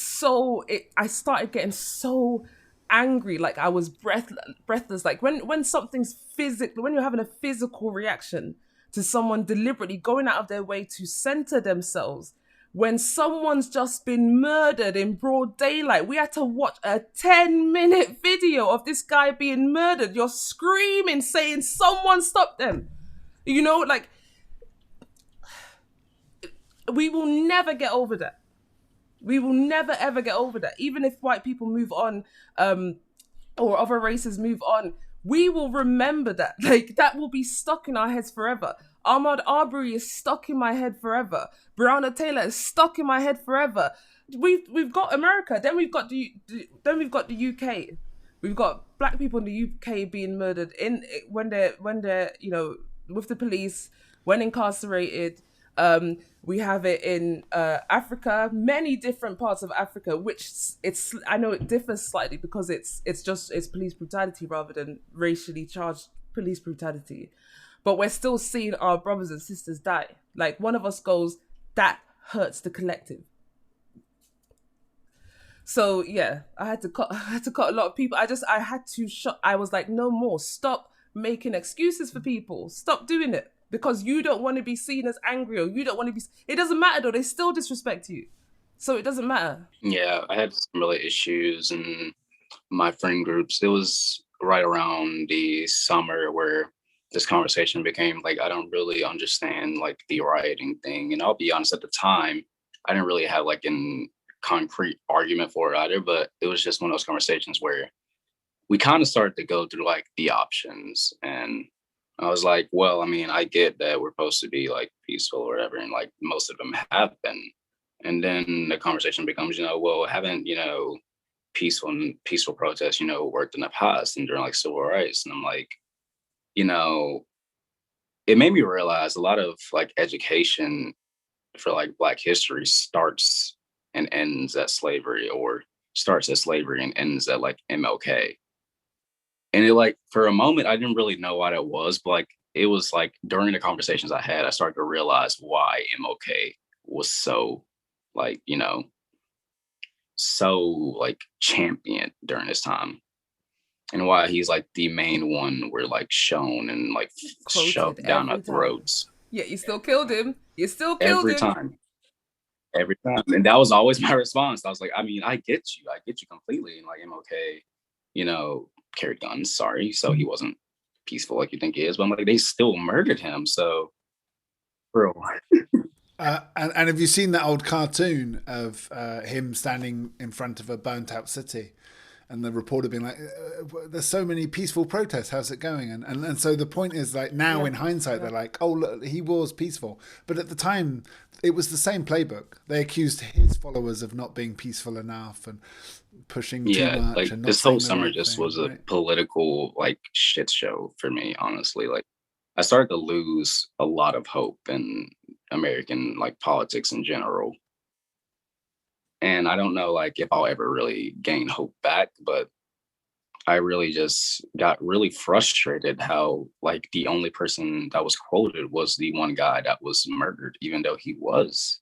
I started getting so angry, like I was breathless. Like when something's physical, when you're having a physical reaction to someone deliberately going out of their way to center themselves, when someone's just been murdered in broad daylight. We had to watch a 10-minute video of this guy being murdered. You're screaming, saying, someone stop them. Like, we will never get over that. We will never, ever get over that. Even if white people move on, or other races move on, we will remember that. Like, that will be stuck in our heads forever. Ahmaud Arbery is stuck in my head forever. Breonna Taylor is stuck in my head forever. We've got America, then we've got the UK. We've got black people in the UK being murdered when they're with the police, when incarcerated. We have it in Africa, many different parts of Africa, which I know it differs slightly because it's police brutality rather than racially charged police brutality. But we're still seeing our brothers and sisters die. Like, one of us goes, that hurts the collective. So yeah, I had to cut a lot of people. I had to shut. I was like, no more. Stop making excuses for people. Stop doing it. Because you don't want to be seen as angry, or you don't want to be... It doesn't matter though, they still disrespect you. So it doesn't matter. Yeah, I had some really issues in my friend groups. It was right around the summer where this conversation became like, I don't really understand like the rioting thing. And I'll be honest, at the time, I didn't really have like an concrete argument for it either, but it was just one of those conversations where we kind of started to go through like the options. And I was like, well, I mean, I get that we're supposed to be like peaceful or whatever. And like most of them have been. And then the conversation becomes, well, haven't, peaceful protests, worked in the past and during like civil rights. And I'm like, you know, it made me realize a lot of like education for like Black history starts and ends at slavery, or starts at slavery and ends at like MLK. And it like for a moment I didn't really know what it was, but like it was like during the conversations I had, I started to realize why MLK was so like, so like championed during this time, and why he's like the main one we're like shown and like Quoted shoved down our every time. throats. Yeah, you still killed him. You still killed Every him. time. Every time. And that was always my response. I was like, I mean, I get you completely. And like MLK, carried guns, sorry. So he wasn't peaceful like you think he is. But I'm like, they still murdered him. So for a while. And have you seen that old cartoon of him standing in front of a burnt out city, and the reporter being like, "There's so many peaceful protests. How's it going?" And so the point is, like, now in hindsight, they're like, "Oh, look, he was peaceful," but at the time, it was the same playbook. They accused his followers of not being peaceful enough and pushing too much. Like and not this whole saying the summer right just thing, was a right? political like shit show for me, honestly. Like I started to lose a lot of hope in American like politics in general. And I don't know like if I'll ever really gain hope back, but I really just got really frustrated how like the only person that was quoted was the one guy that was murdered, even though he was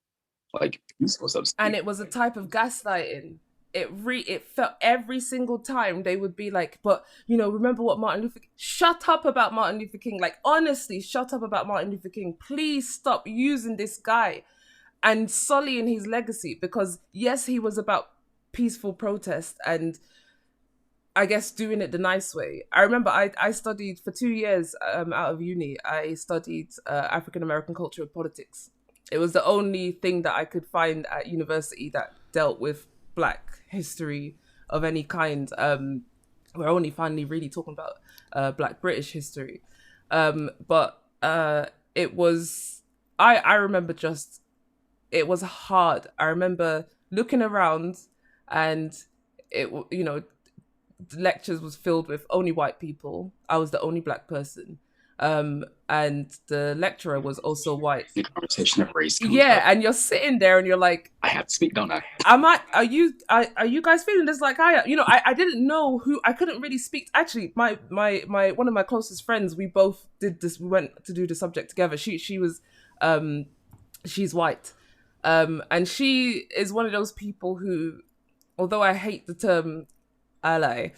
like peaceful substance. And it was a type of gaslighting. It felt every single time they would be like, but remember what Martin Luther King, shut up about Martin Luther King. Like, honestly, shut up about Martin Luther King. Please stop using this guy and sullying his legacy, because yes, he was about peaceful protest and I guess doing it the nice way. I remember I studied for 2 years out of uni. I studied African American culture and politics. It was the only thing that I could find at university that dealt with Black history of any kind. We're only finally really talking about Black British history. But it was, I remember just, it was hard. I remember looking around and the lectures was filled with only white people. I was the only Black person. And the lecturer was also white. The conversation of race comes Yeah, up. and you're sitting there and you're like, I have to speak, don't I? Are you guys feeling this like I am? I didn't know who, I couldn't really speak. Actually, my one of my closest friends, we both did this. We went to do the subject together. She was, she's white. And she is one of those people who, although I hate the term ally,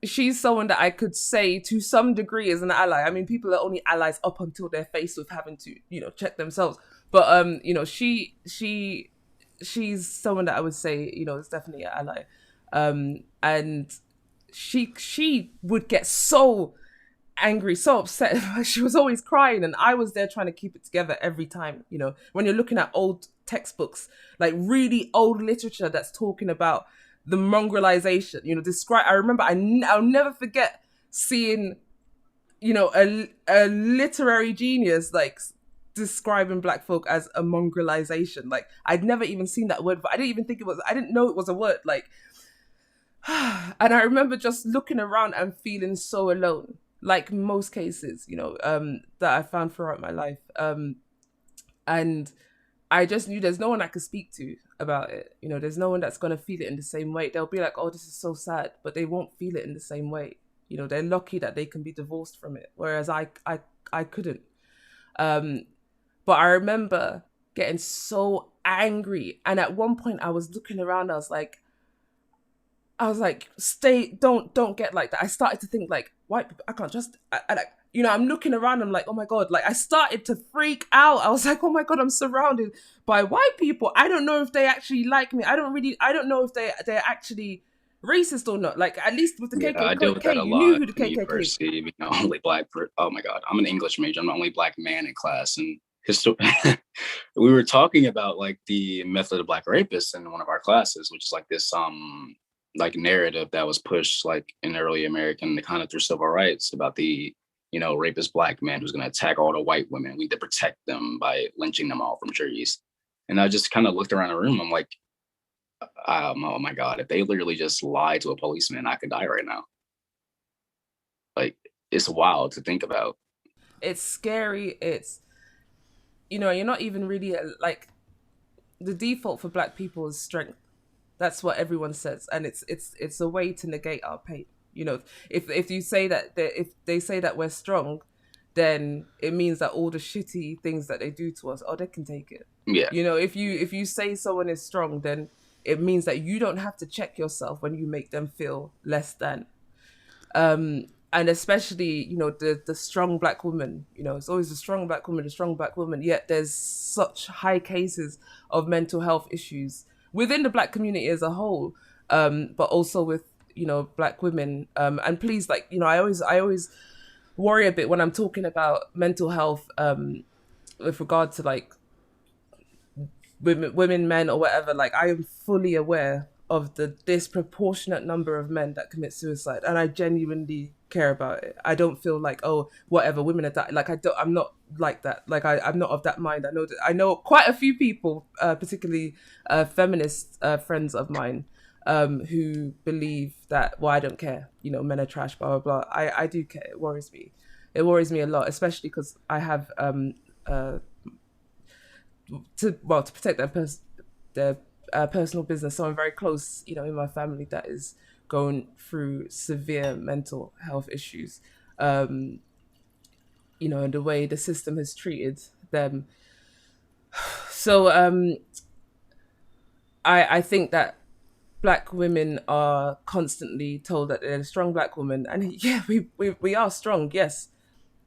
she's someone that I could say to some degree is an ally. I mean, people are only allies up until they're faced with having to, check themselves. But she's someone that I would say, is definitely an ally. And she would get so angry, so upset. She was always crying, and I was there trying to keep it together every time. When you're looking at old textbooks, like really old literature that's talking about the mongrelization, I remember I'll never forget seeing, a literary genius like describing Black folk as a mongrelization. Like, I'd never even seen that word, but I didn't know it was a word. Like, and I remember just looking around and feeling so alone, like most cases, that I found throughout my life. And I just knew there's no one I could speak to about it. There's no one that's going to feel it in the same way. They'll be like, oh, this is so sad, but they won't feel it in the same way. They're lucky that they can be divorced from it, whereas I couldn't. But I remember getting so angry. And at one point I was looking around, I was like, don't get like that. I started to think like, white people, I can't just, I'm looking around, I'm like, oh my God, like I started to freak out. I was like, oh my God, I'm surrounded by white people. I don't know if they actually like me. I don't know if they're actually racist or not. Like, at least with the Yeah, I deal with that KKK, a you knew lot who the in KKK is. university. Being the only black oh my God, I'm an English major. I'm the only black man in class. And we were talking about like the method of black rapists in one of our classes, which is like this like narrative that was pushed like in early American, kind of through civil rights, about the rapist black man who's going to attack all the white women. We need to protect them by lynching them all from trees. And I just kind of looked around the room. I'm like, oh my God, if they literally just lied to a policeman, I could die right now. Like, it's wild to think about. It's scary. It's, you're not even really like, the default for black people is strength. That's what everyone says, and it's a way to negate our pain. If you say that if they say that we're strong, then it means that all the shitty things that they do to us, they can take it. Yeah. If you say someone is strong, then it means that you don't have to check yourself when you make them feel less than. And especially, the strong black woman, it's always the strong black woman, yet there's such high cases of mental health issues within the black community as a whole, but also with, black women. And please, like, I always worry a bit when I'm talking about mental health with regard to like women, men, or whatever. Like, I am fully aware of the disproportionate number of men that commit suicide, and I genuinely care about it. I don't feel like, whatever, women are dying. Like, I'm not like that. Like, I'm not of that mind. I know quite a few people, particularly feminist friends of mine, who believe that, well, I don't care, men are trash, blah blah blah. I do care. It worries me a lot, especially because I have to protect their personal business, someone very close, in my family that is going through severe mental health issues, and the way the system has treated them. So I think that black women are constantly told that they're a strong black woman, and yeah, we are strong. Yes,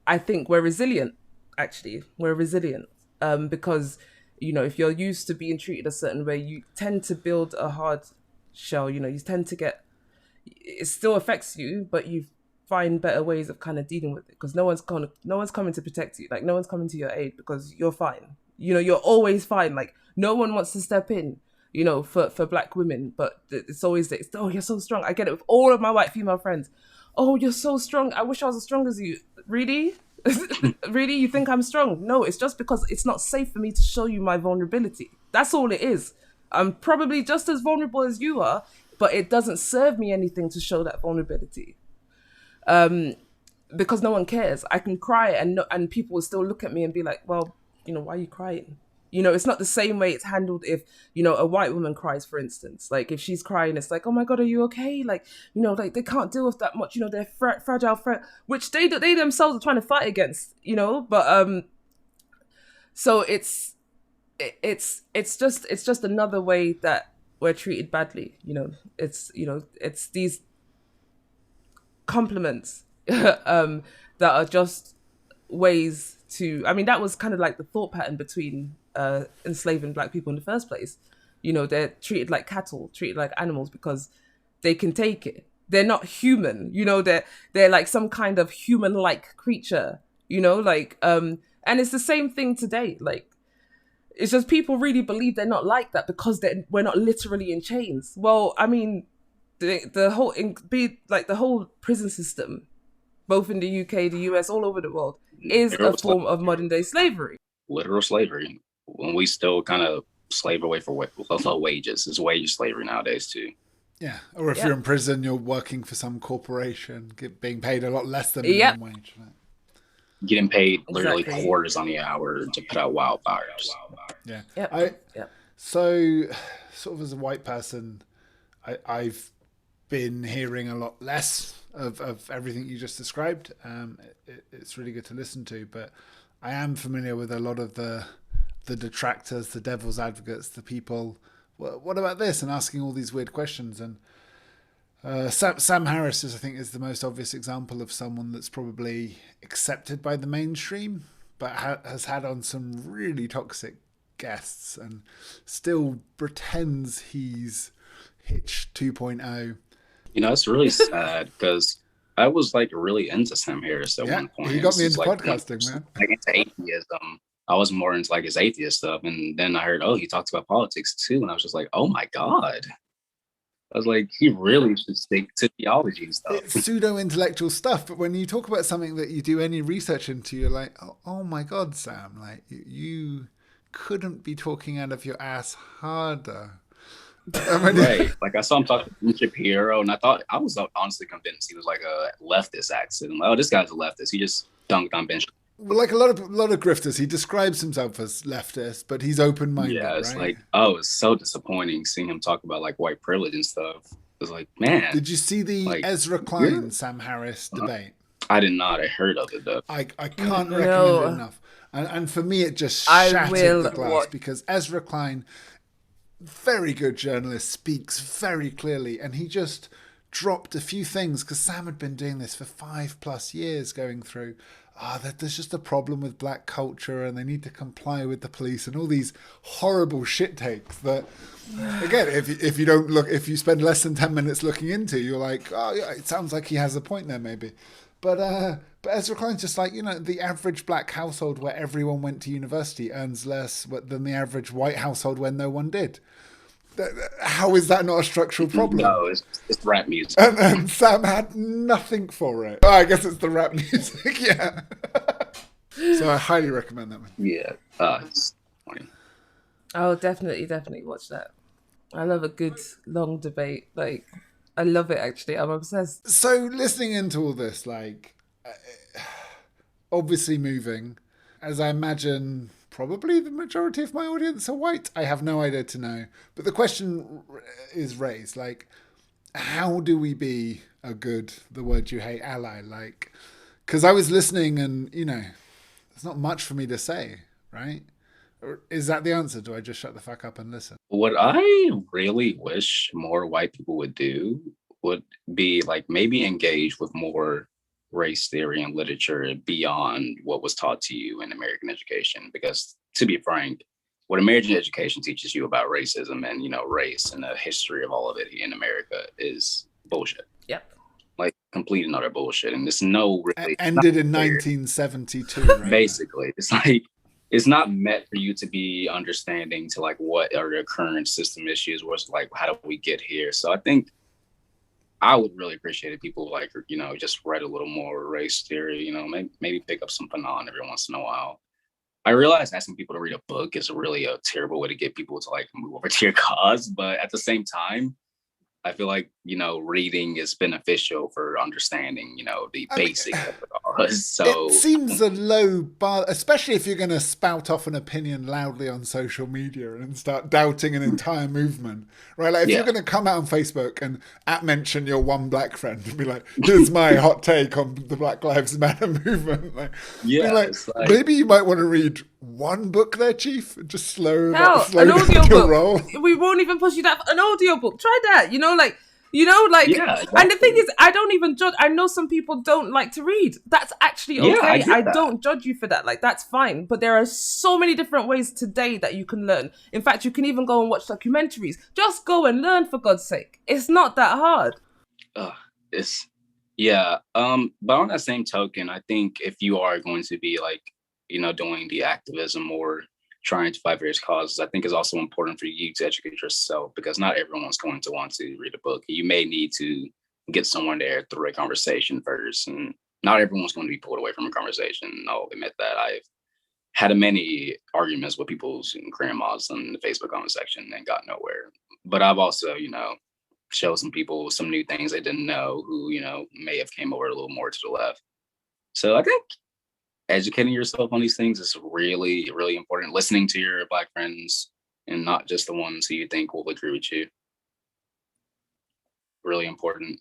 I think we're resilient. Actually, we're resilient, because if you're used to being treated a certain way, you tend to build a hard shell. You tend to get, it still affects you, but you find better ways of kind of dealing with it, because no one's coming to protect you. Like, no one's coming to your aid because you're fine. You're always fine. Like, no one wants to step in, for black women, but it's always this, you're so strong. I get it with all of my white female friends. Oh, you're so strong. I wish I was as strong as you. Really? Really? You think I'm strong? No, it's just because it's not safe for me to show you my vulnerability. That's all it is. I'm probably just as vulnerable as you are, but it doesn't serve me anything to show that vulnerability. Because no one cares. I can cry and people will still look at me and be like, well, why are you crying? It's not the same way it's handled if, a white woman cries, for instance. Like, if she's crying, it's like, oh my God, are you okay? Like, like, they can't deal with that much, they're fragile, which they themselves are trying to fight against, but, so it's just another way that we're treated badly. It's these compliments, that are just ways to, that was kind of like the thought pattern between enslaving black people in the first place. They're treated like cattle, treated like animals, because they can take it. They're not human, they're like some kind of human-like creature, and it's the same thing today. Like, it's just people really believe they're not like that because we're not literally in chains. Well, the whole prison system, both in the UK, the US, all over the world, is a form of modern day slavery. Literal slavery. When we still kind of slave away for wages. It's wage slavery nowadays too. Yeah, or if you're in prison, you're working for some corporation, being paid a lot less than minimum wage. Right? Getting paid literally quarters on the hour to put out wildfires. Yeah. Yep. So, sort of as a white person, I've been hearing a lot less of everything you just described. It's really good to listen to, but I am familiar with a lot of the detractors, the devil's advocates, the people, what about this, and asking all these weird questions. And Sam Harris I think is the most obvious example of someone that's probably accepted by the mainstream, but has had on some really toxic guests and still pretends he's Hitch 2.0. It's really sad because I was like really into Sam Harris at Yeah, one point. he And got this me is into like when I podcasting, was man. like into atheism. I was more into like his atheist stuff, and then I heard, oh, he talks about politics too, and I was just like, oh my god. I was like, he really should stick to theology and stuff. It's pseudo-intellectual stuff, but when you talk about something that you do any research into, you're like, oh my god, Sam, like you couldn't be talking out of your ass harder. Right. Like I saw him talking to Ben Shapiro, and I was honestly convinced he was like a leftist accent. I'm like, oh, this guy's a leftist. He just dunked on Ben Shapiro. Like a lot of grifters, he describes himself as leftist, but he's open-minded, Yeah, it's right? like, oh, it's so disappointing seeing him talk about like white privilege and stuff. It's like, man, Did you see the like Ezra you're Klein Sam Harris debate? I did not. I heard of it though. I can't recommend it No, enough. And for me, it just I shattered the will glass watch. because Ezra Klein, very good journalist, speaks very clearly, and he just dropped a few things because Sam had been doing this for 5+ years, going through. That there's just a problem with black culture, and they need to comply with the police, and all these horrible shit takes that. Again, if you don't look, if you spend less than 10 minutes looking into, you're like, oh yeah, it sounds like he has a point there, maybe. But Ezra Klein's just like, the average black household where everyone went to university earns less than the average white household where no one did. How is that not a structural problem? No, it's rap music. And Sam had nothing for it. Oh, I guess it's the rap music, yeah. So I highly recommend that one. Yeah. It's funny. I'll definitely watch that. I love a good long debate. Like, I love it actually. I'm obsessed. So listening into all this, like, obviously moving, as I imagine probably the majority of my audience are white. I have no idea to know. But the question is raised, like, how do we be a good, the word you hate, ally? Like, because I was listening and, there's not much for me to say, right? Or is that the answer? Do I just shut the fuck up and listen? What I really wish more white people would do would be like maybe engage with more race theory and literature beyond what was taught to you in American education. Because to be frank, what American education teaches you about racism and, race and the history of all of it in America is bullshit. Yep. Like complete and utter bullshit. And there's no really ended in 1972, right? Basically. It's like it's not meant for you to be understanding to like what are the current system issues, what's like how do we get here. So I think I would really appreciate if people like, just read a little more race theory, maybe pick up some Fanon every once in a while. I realize asking people to read a book is really a terrible way to get people to like move over to your cause. But at the same time, I feel like, reading is beneficial for understanding, the basics of the cause. So it seems a low bar, especially if you're going to spout off an opinion loudly on social media and start doubting an entire movement, right? Like if you're going to come out on Facebook and mention your one black friend and be like, here's my hot take on the Black Lives Matter movement. Like, maybe you might want to read one book there, Chief, and just slow an down your roll. We won't even push you that. An audiobook. Try that. Yeah, exactly. And the thing is, I don't even judge. I know some people don't like to read. That's actually okay. I don't judge you for that. Like, that's fine. But there are so many different ways today that you can learn. In fact, you can even go and watch documentaries. Just go and learn, for God's sake. It's not that hard. But on that same token, I think if you are going to be like, doing the activism or trying to fight various causes, I think it's also important for you to educate yourself because not everyone's going to want to read a book. You may need to get someone there through a conversation first, and not everyone's going to be pulled away from a conversation. I'll admit that. I've had many arguments with people's grandmas in the Facebook comment section and got nowhere. But I've also, showed some people some new things they didn't know who, may have came over a little more to the left. So I think educating yourself on these things is really, really important. Listening to your Black friends and not just the ones who you think will agree with you. Really important.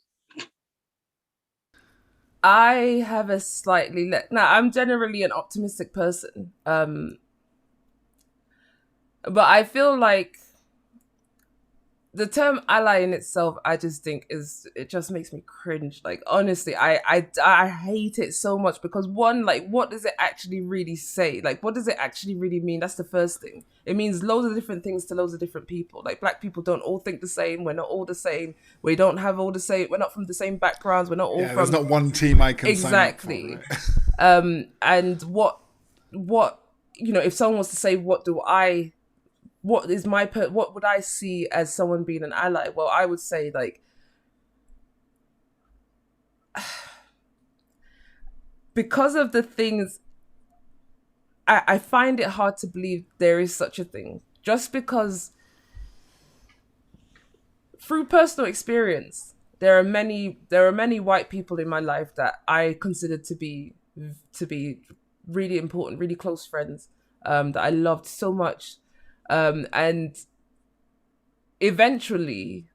I have a slightly... Now, I'm generally an optimistic person. But I feel like the term ally in itself, I just think it just makes me cringe. Like, honestly, I hate it so much because one, like, what does it actually really say? Like, what does it actually really mean? That's the first thing. It means loads of different things to loads of different people. Like, black people don't all think the same. We're not all the same. We don't have all the same. We're not from the same backgrounds. We're not all from. There's not one team I can exactly. sign up for, right? And what if someone was to say, what would I see as someone being an ally? Well, I would say, like, because of the things, I find it hard to believe there is such a thing. Just because through personal experience, there are many white people in my life that I consider to be really important, really close friends, that I loved so much. And eventually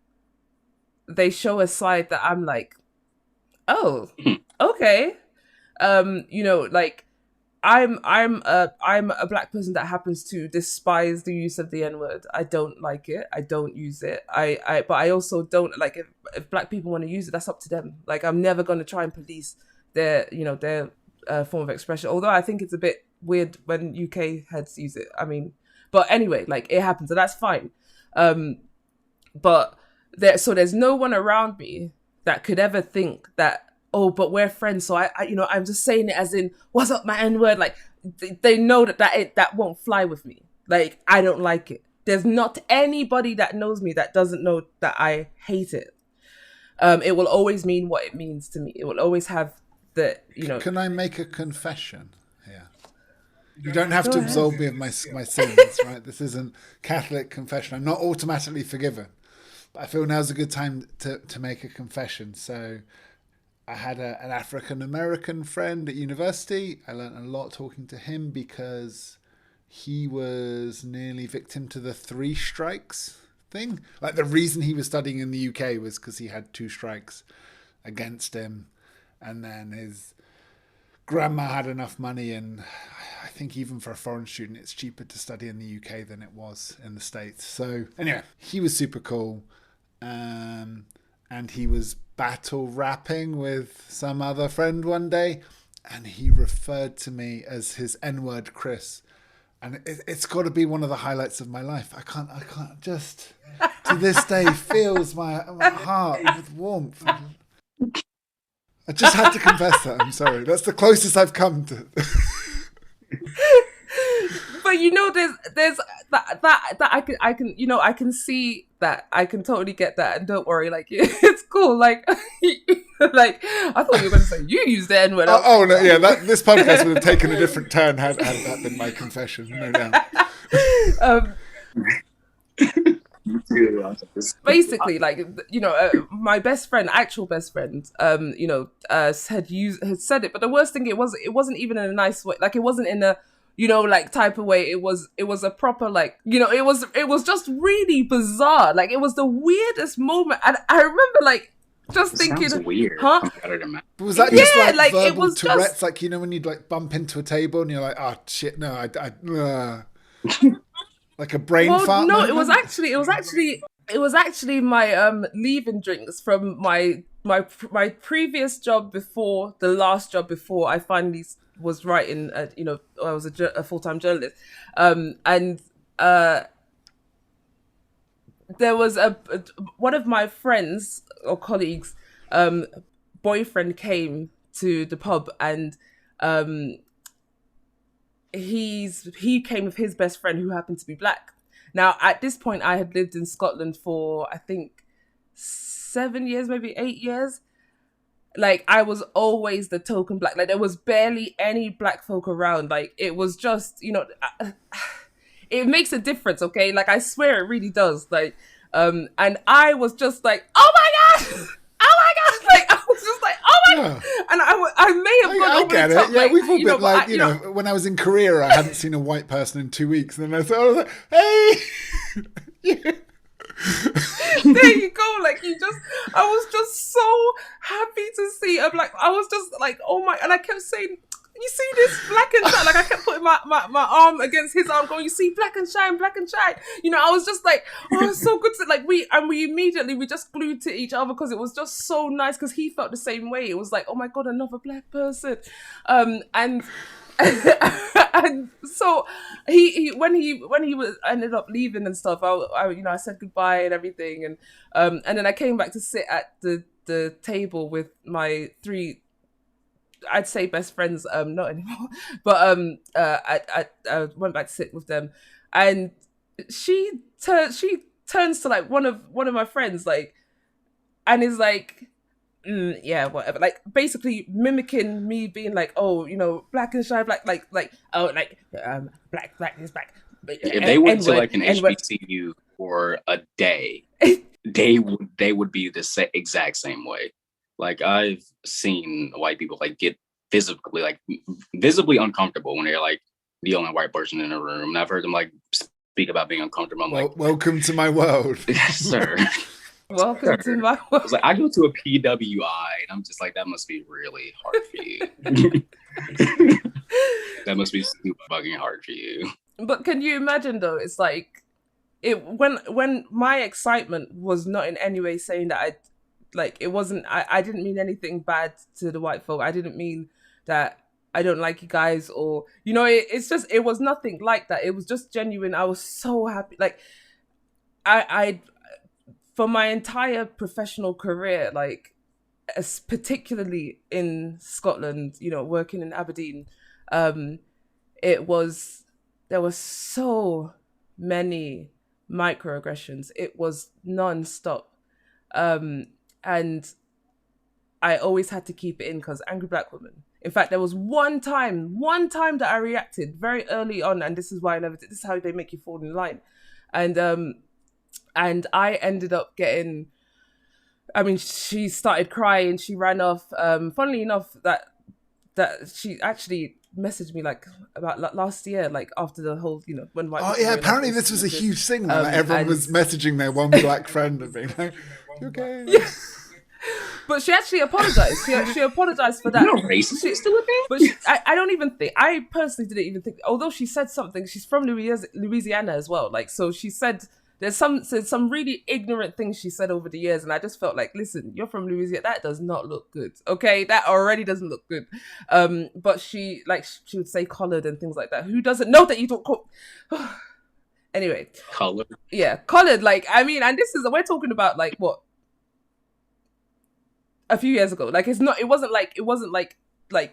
they show a side that I'm like, oh, okay. Like, I'm a black person that happens to despise the use of the N-word. I don't like it. I don't use it. But I also don't like if black people want to use it, that's up to them. Like, I'm never going to try and police their form of expression. Although I think it's a bit weird when UK heads use it. I mean, but anyway, like, it happens, and that's fine. But there's no one around me that could ever think that, oh, but we're friends, so I'm just saying it as in, what's up, my N-word? Like, they know that won't fly with me. Like, I don't like it. There's not anybody that knows me that doesn't know that I hate it. It will always mean what it means to me. It will always have the, Can I make a confession here? You don't have to absolve me of my sins, right? This isn't Catholic confession. I'm not automatically forgiven. But I feel now's a good time to make a confession. So I had an African-American friend at university. I learned a lot talking to him because he was nearly victim to the 3 strikes thing. Like, the reason he was studying in the UK was because he had 2 strikes against him. And then his grandma had enough money, and I think even for a foreign student, it's cheaper to study in the UK than it was in the States. So anyway, he was super cool. And he was battle rapping with some other friend one day, and he referred to me as his N-word Chris. And it's got to be one of the highlights of my life. I can't just, to this day, fills my heart with warmth. I just had to confess that. I'm sorry. That's the closest I've come to. But there's that I can see that. I can totally get that, and don't worry, like, it's cool. Like, like, I thought you were going to say you used the N-word. Oh no, yeah, this podcast would have taken a different turn had that been my confession. No doubt. Basically, like, my best friend, actual best friend, had said it, but the worst thing, it wasn't even in a nice way. Like, it wasn't in a, like, type of way. It was a proper, like, it was just really bizarre. Like, it was the weirdest moment, and I remember, like, just thinking, sounds weird, huh? But was that just like verbal it was Tourette's? just... Like, when you'd like bump into a table and you're like, oh shit, no, like a brain fart. No, moment? it was actually my leaving drinks from my previous job before the last job before I finally was writing. I was a full-time journalist, and there was one of my friends or colleagues' boyfriend came to the pub, and he came with his best friend, who happened to be black. Now, at this point, I had lived in Scotland for, I think, 7 years, maybe 8 years. Like, I was always the token black. Like, there was barely any black folk around. Like, it was just, it makes a difference, okay? Like, I swear it really does. Like, and I was just like, oh my God! Oh my God! Like, I was just like, oh my God! And I may have gone over get the it. top. Yeah, like, we've all been like, when I was in Korea, I hadn't seen a white person in 2 weeks. And then I was like, hey! Yeah. There you go. Like, I was just so happy to see. I was just like, oh my, and I kept saying, you see this black and shine? Like I kept putting my arm against his arm, going, you see black and shine, black and shine. You know, I was just like, oh, it's so good to like we immediately we just glued to each other because it was just so nice because he felt the same way. It was like, oh my god, another black person, and. And so he when he was ended up leaving and stuff, I said goodbye and everything, and then I came back to sit at the table with my three, I'd say best friends, not anymore, but I went back to sit with them, and she turns to like one of my friends like, and is like, yeah, whatever. Like basically mimicking me being like, oh, you know, black and shine, black, like, oh, like, black is black. If they went to like an HBCU for a day, they would be the exact same way. Like I've seen white people like get visibly uncomfortable when they're like the only white person in the room. And I've heard them like speak about being uncomfortable. I'm like, welcome to my world, yes, sir. Welcome to my world. Like, I go to a PWI and I'm just like, that must be really hard for you. That must be super fucking hard for you. But can you imagine though? It's like when my excitement was not in any way saying that I didn't mean anything bad to the white folk. I didn't mean that I don't like you guys, or you know, it was nothing like that. It was just genuine. I was so happy. Like I for my entire professional career, like particularly in Scotland, you know, working in Aberdeen, there were so many microaggressions. It was non-stop. And I always had to keep it in because angry black woman. In fact, there was one time that I reacted very early on, and this is why I never did. This is how they make you fall in line. And I ended up getting, I mean, she started crying, she ran off. Funnily enough, that she actually messaged me like about last year, like after the whole, you know, when white. Oh yeah, apparently this was a huge thing. Like, everyone was messaging their one black friend and being like, "You okay?" Yeah. But she actually apologized. She apologized for that. You're racist still a bit? But I don't even think. I personally didn't even think. Although she said something, she's from Louisiana as well. Like, so she said. There's some really ignorant things she said over the years, and I just felt like, listen, you're from Louisiana, that does not look good, okay? That already doesn't look good. But she would say colored and things like that. Who doesn't know that you don't call... Anyway. Colored? Yeah, colored, like, I mean, and we're talking about, like, what? A few years ago. Like, it wasn't like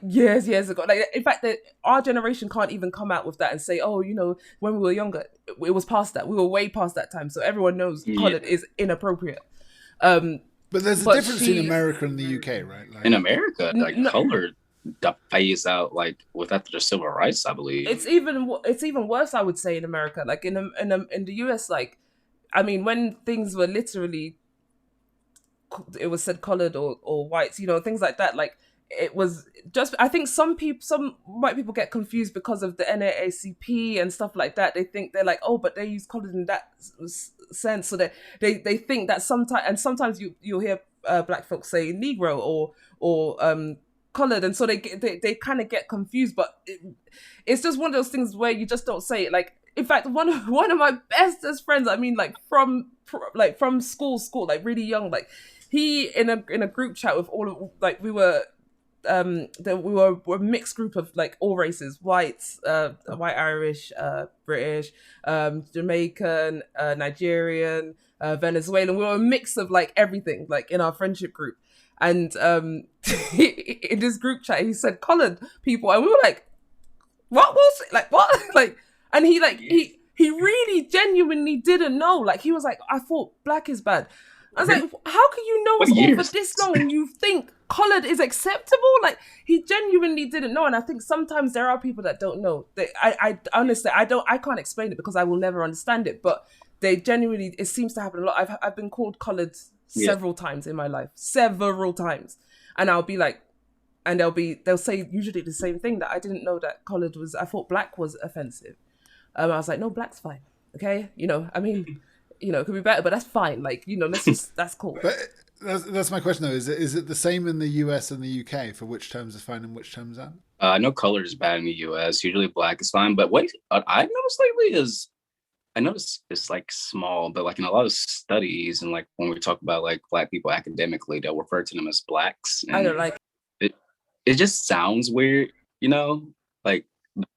years ago. Like, in fact, our generation can't even come out with that and say, oh, you know, when we were younger, it was past that. We were way past that time. So everyone knows colored is inappropriate. But there's a difference in America and the UK, right? Like, in America, colored phased out like with after the civil rights, I believe. It's even worse, I would say, in America. Like in the US, like, I mean, when things were literally, it was said colored or whites, you know, things like that. Like, it was just, I think some white people get confused because of the NAACP and stuff like that. They think they're like, oh, but they use colored in that sense. So they think that sometimes you'll hear black folks say Negro or colored. And so they kind of get confused, but it's just one of those things where you just don't say it. Like, in fact, one of my bestest friends, I mean, like from school, like really young, like he in a group chat with all of, like, we were a mixed group of like all races, whites, white Irish, British, Jamaican, Nigerian, Venezuelan. We were a mix of like everything, like in our friendship group. And in this group chat, he said colored people, and we were like, what was it? Like, what? Like, and he really genuinely didn't know. Like, he was like, I thought black is bad. I was like, how can you know us all for this long and you think colored is acceptable? Like, he genuinely didn't know. And I think sometimes there are people that don't know. I honestly, I can't explain it because I will never understand it, but they genuinely, it seems to happen a lot. I've been called colored several times in my life, several times. And I'll be like, and they'll say usually the same thing, that I didn't know that colored was, I thought black was offensive. I was like, no, black's fine. Okay. You know, I mean, you know, it could be better, but that's fine. Like, you know, that's cool. But that's my question though. Is it the same in the US and the UK for which terms are fine and which terms aren't? I know color is bad in the U.S. Usually black is fine, but what I've noticed lately is I noticed it's like small, but like in a lot of studies and like when we talk about like black people academically, they'll refer to them as blacks, I don't and like it it just sounds weird, like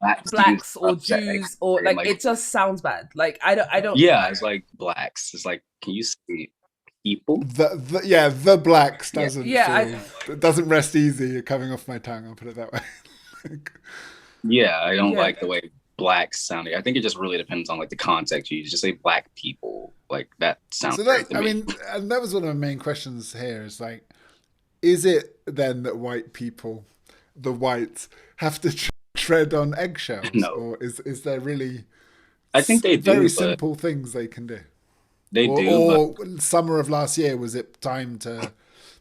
blacks use blacks or to Jews or and like like it just sounds bad. Like I don't yeah, it's like blacks. It's like can you say people? The blacks Yeah, yeah, doesn't rest easy coming off my tongue. I'll put it that way. yeah. I don't yeah. like the way blacks sounding. I think it just really depends on like the context you use. Just say black people, like that sounds So great that to I me. mean, and that was one of the main questions here. Is like, is it then that white people, the whites, have to tread on eggshells, No, or is there really I think they very do, but simple things they can do? they Or, do, but summer of last year, was it time to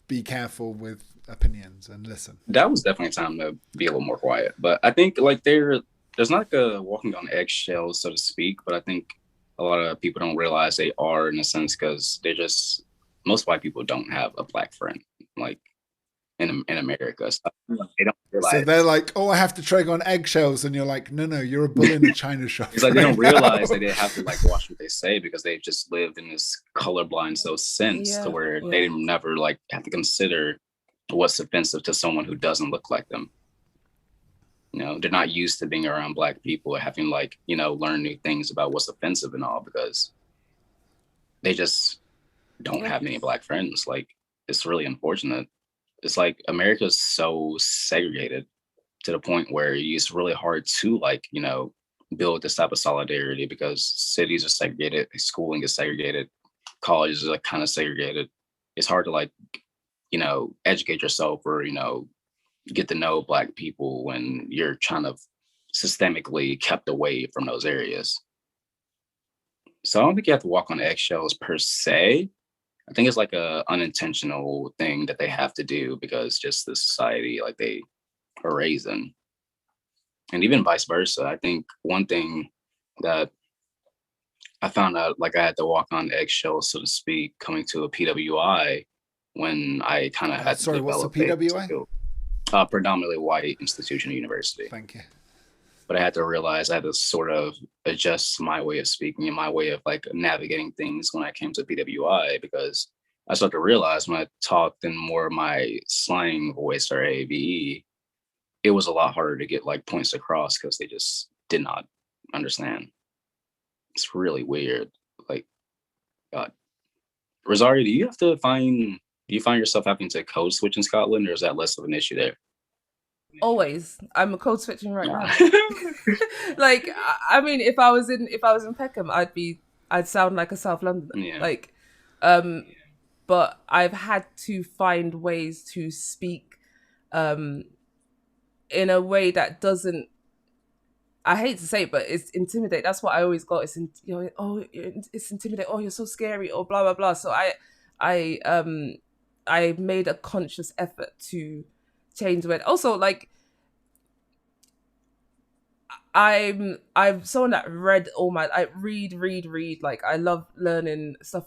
be careful with opinions and listen? that was definitely time to be a little more quiet. But I think like there's not like a walking on eggshells, so to speak. But I think a lot of people don't realize they are in a sense because they're just most white people don't have a black friend like in America. So they don't So they're realize. like, "Oh, I have to tread on eggshells," and you're like, "No, no, you're a bull in a china shop." It's like they Right don't realize now. that they have to like watch what they say because they've just lived in this colorblind so sense to Yeah, where yeah. they never like have to consider what's offensive to someone who doesn't look like them. They're not used to being around black people or having like, learn new things about what's offensive and all because they just don't Yeah. have many black friends. Like it's really unfortunate. It's like America's so segregated to the point where it's really hard to like, build this type of solidarity because cities are segregated, schooling is segregated, colleges are like kind of segregated. It's hard to like, educate yourself or, get to know black people when you're kind of systemically kept away from those areas. So I don't think you have to walk on eggshells per se. I think it's like a unintentional thing that they have to do because just the society like they are raised in. And even vice versa. I think one thing that I found out like I had to walk on eggshells, so to speak, coming to a PWI when I kind of had to Sorry, what's the develop a PWI? skill. Predominantly white institution university. Thank you. But I had to realize I had to sort of adjust my way of speaking and my way of like navigating things when I came to PWI because I started to realize when I talked in more of my slang voice or ABE, it was a lot harder to get like points across because they just did not understand. It's really weird. Like, God, Rosario, do you find yourself having to code switch in Scotland, or is that less of an issue there? Always. I'm code switching right Nah. now. Like I mean, if I was in Peckham, I'd sound like a South Londoner. Yeah. Like, but I've had to find ways to speak, in a way that doesn't. I hate to say it, but it's intimidate. That's what I always got. It's intimidate. Oh, you're so scary. Or blah blah blah. So I I made a conscious effort to change the way. Also, like I'm someone that read I read. Like I love learning stuff.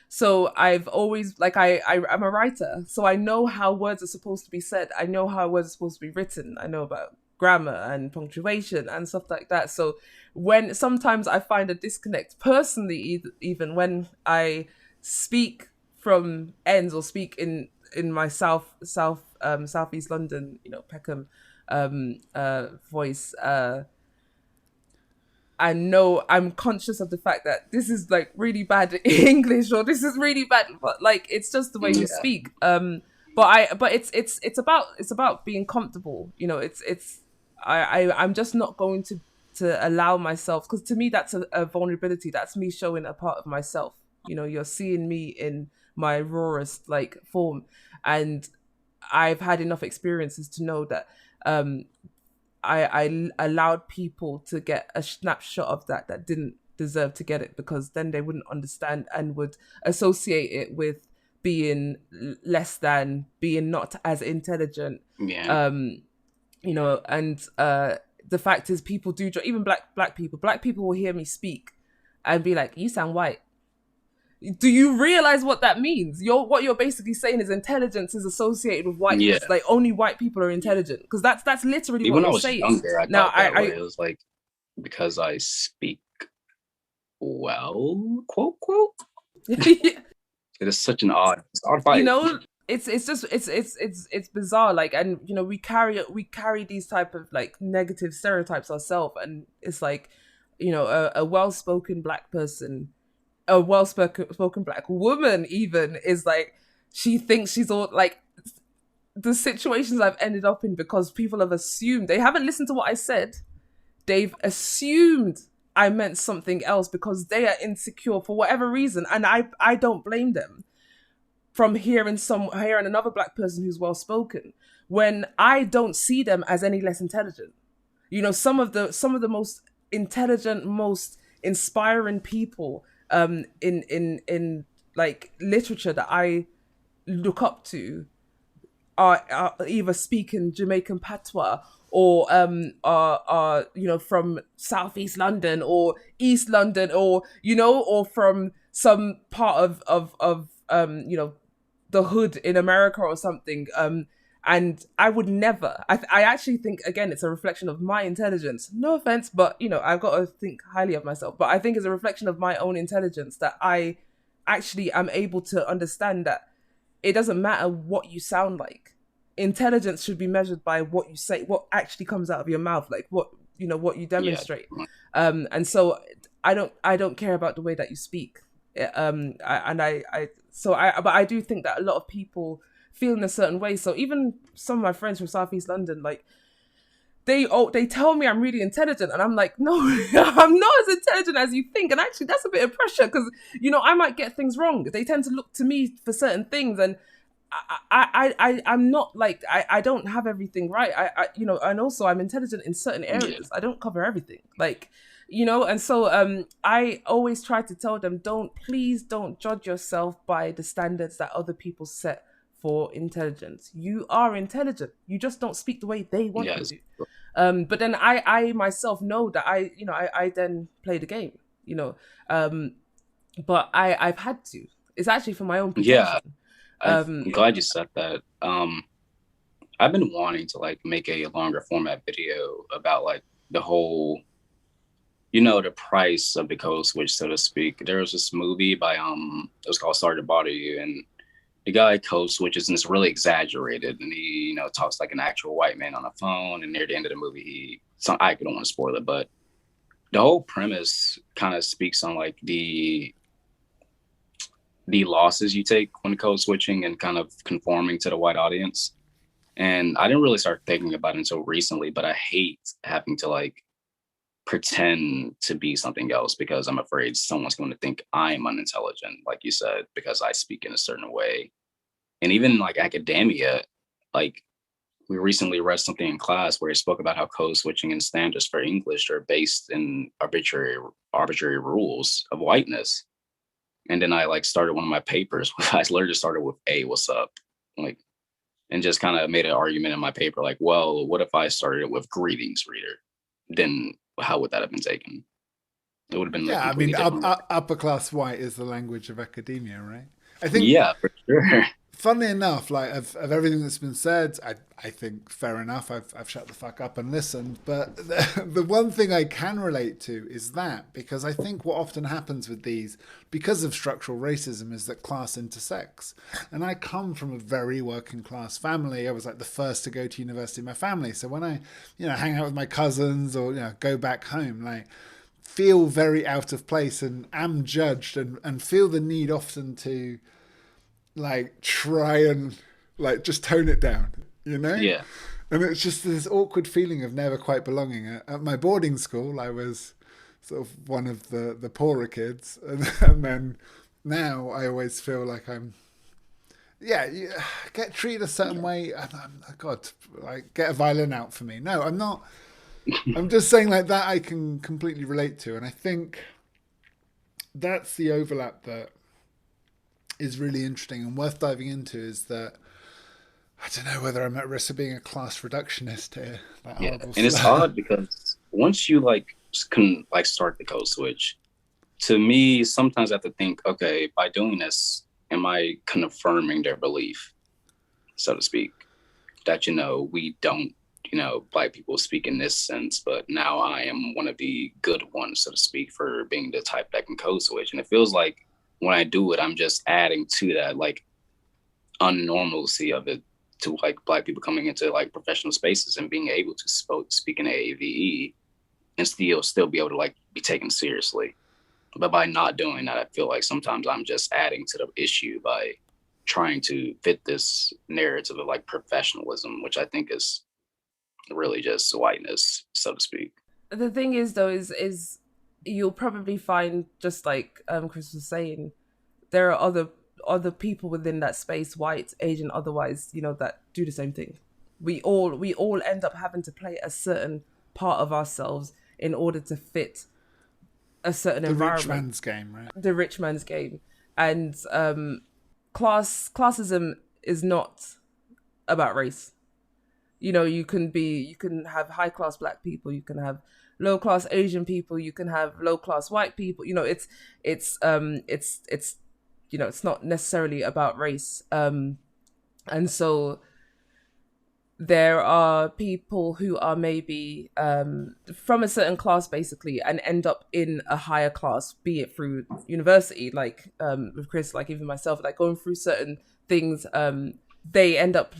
So I've always like I'm a writer, so I know how words are supposed to be said. I know how words are supposed to be written. I know about grammar and punctuation and stuff like that. So when sometimes I find a disconnect personally, even when I speak from ends or speak in my southeast London, Peckham voice. I know I'm conscious of the fact that this is like really bad English or this is really bad, but like it's just the way you speak. But it's about being comfortable. I'm just not going to allow myself, because to me that's a vulnerability. That's me showing a part of myself. You're seeing me in my rawest like form, and I've had enough experiences to know that I allowed people to get a snapshot of that didn't deserve to get it, because then they wouldn't understand and would associate it with being less than, being not as intelligent. Yeah. And the fact is, people do, even black people will hear me speak and be like, you sound white. Do you realize what that means? What you're basically saying is intelligence is associated with whiteness. Yeah. Like only white people are intelligent, because that's literally Even what when I you're was saying. younger, I Now, thought that way. It was like, because I speak well, quote quote. It is such an odd fight. you know, it's bizarre. Like, and you know, we carry these type of like negative stereotypes ourselves, and it's like, you know, a well-spoken black person, a well-spoken black woman even is like, she thinks she's all like, the situations I've ended up in because people have assumed, they haven't listened to what I said, they've assumed I meant something else because they are insecure for whatever reason, and I don't blame them from hearing another black person who's well spoken when I don't see them as any less intelligent. You know, some of the most intelligent, most inspiring people in like literature that I look up to are either speaking Jamaican patois or are you know, from Southeast London or East London, or you know, or from some part of you know, the hood in America or something. And I would never. I actually think, again, it's a reflection of my intelligence. No offense, but you know, I've got to think highly of myself. But I think it's a reflection of my own intelligence that I actually am able to understand that it doesn't matter what you sound like. Intelligence should be measured by what you say, what actually comes out of your mouth, like what, you know, what you demonstrate. Yeah. And so I don't care about the way that you speak. But I do think that a lot of people feel in a certain way. So even some of my friends from Southeast London, like they tell me I'm really intelligent, and I'm like, no, I'm not as intelligent as you think. And actually, that's a bit of pressure because, you know, I might get things wrong. They tend to look to me for certain things, and I'm not like, I don't have everything right. You know, and also I'm intelligent in certain areas. I don't cover everything, like, you know. And so I always try to tell them, please don't judge yourself by the standards that other people set for intelligence. You are intelligent. You just don't speak the way they want you to. But then I myself know that I then play the game, you know. But I've had to. It's actually for my own protection. Yeah. I'm glad you said that. I've been wanting to like make a longer format video about like the whole, you know, the price of the code switch, so to speak. There was this movie by it was called Sorry to Bother You, and the guy code switches and it's really exaggerated, and he, you know, talks like an actual white man on a phone, and near the end of the movie I don't want to spoil it, but the whole premise kind of speaks on like the losses you take when code switching and kind of conforming to the white audience. And I didn't really start thinking about it until recently, but I hate having to like pretend to be something else because I'm afraid someone's going to think I'm unintelligent, like you said, because I speak in a certain way. And even like academia, like we recently read something in class where it spoke about how code switching and standards for English are based in arbitrary rules of whiteness. And then I like started one of my papers. I literally started with, "Hey, what's up?" Like, and just kind of made an argument in my paper, like, well, what if I started it with "Greetings, reader"? Then how would that have been taken? It would have been yeah. I mean, upper class white is the language of academia, right? I think. Yeah, for sure. Funnily enough, like of everything that's been said, I think fair enough. I've shut the fuck up and listened. But the one thing I can relate to is that, because I think what often happens with these, because of structural racism, is that class intersects. And I come from a very working class family. I was like the first to go to university in my family. So when I, you know, hang out with my cousins or, you know, go back home, like feel very out of place and am judged and feel the need often to like try and like just tone it down, you know? Yeah. And it's just this awkward feeling of never quite belonging. At my boarding school, I was sort of one of the poorer kids. And then now I always feel like I'm, you get treated a certain way. God, like get a violin out for me. No, I'm not. I'm just saying like that I can completely relate to. And I think that's the overlap that is really interesting and worth diving into, is that I don't know whether I'm at risk of being a class reductionist here. Yeah, and it's odd because once you like can like start the code switch, to me, sometimes I have to think, okay, by doing this, am I confirming their belief, so to speak, that, we don't, Black people speak in this sense, but now I am one of the good ones, so to speak, for being the type that can code switch. And it feels like when I do it, I'm just adding to that, like, unnormalcy of it, to like Black people coming into like professional spaces and being able to speak in AAVE and still be able to like be taken seriously. But by not doing that, I feel like sometimes I'm just adding to the issue by trying to fit this narrative of like professionalism, which I think is really just whiteness, so to speak. The thing is, though, is you'll probably find, just like Chris was saying, there are other people within that space, white, Asian, otherwise, that do the same thing. We all end up having to play a certain part of ourselves in order to fit a certain environment. The rich man's game, right? The rich man's game. And classism is not about race. You can have high class Black people, you can have low class Asian people, you can have low class white people. It's not necessarily about race. And so there are people who are maybe from a certain class, basically, and end up in a higher class, be it through university, like with Chris, like even myself, like going through certain things. They end up,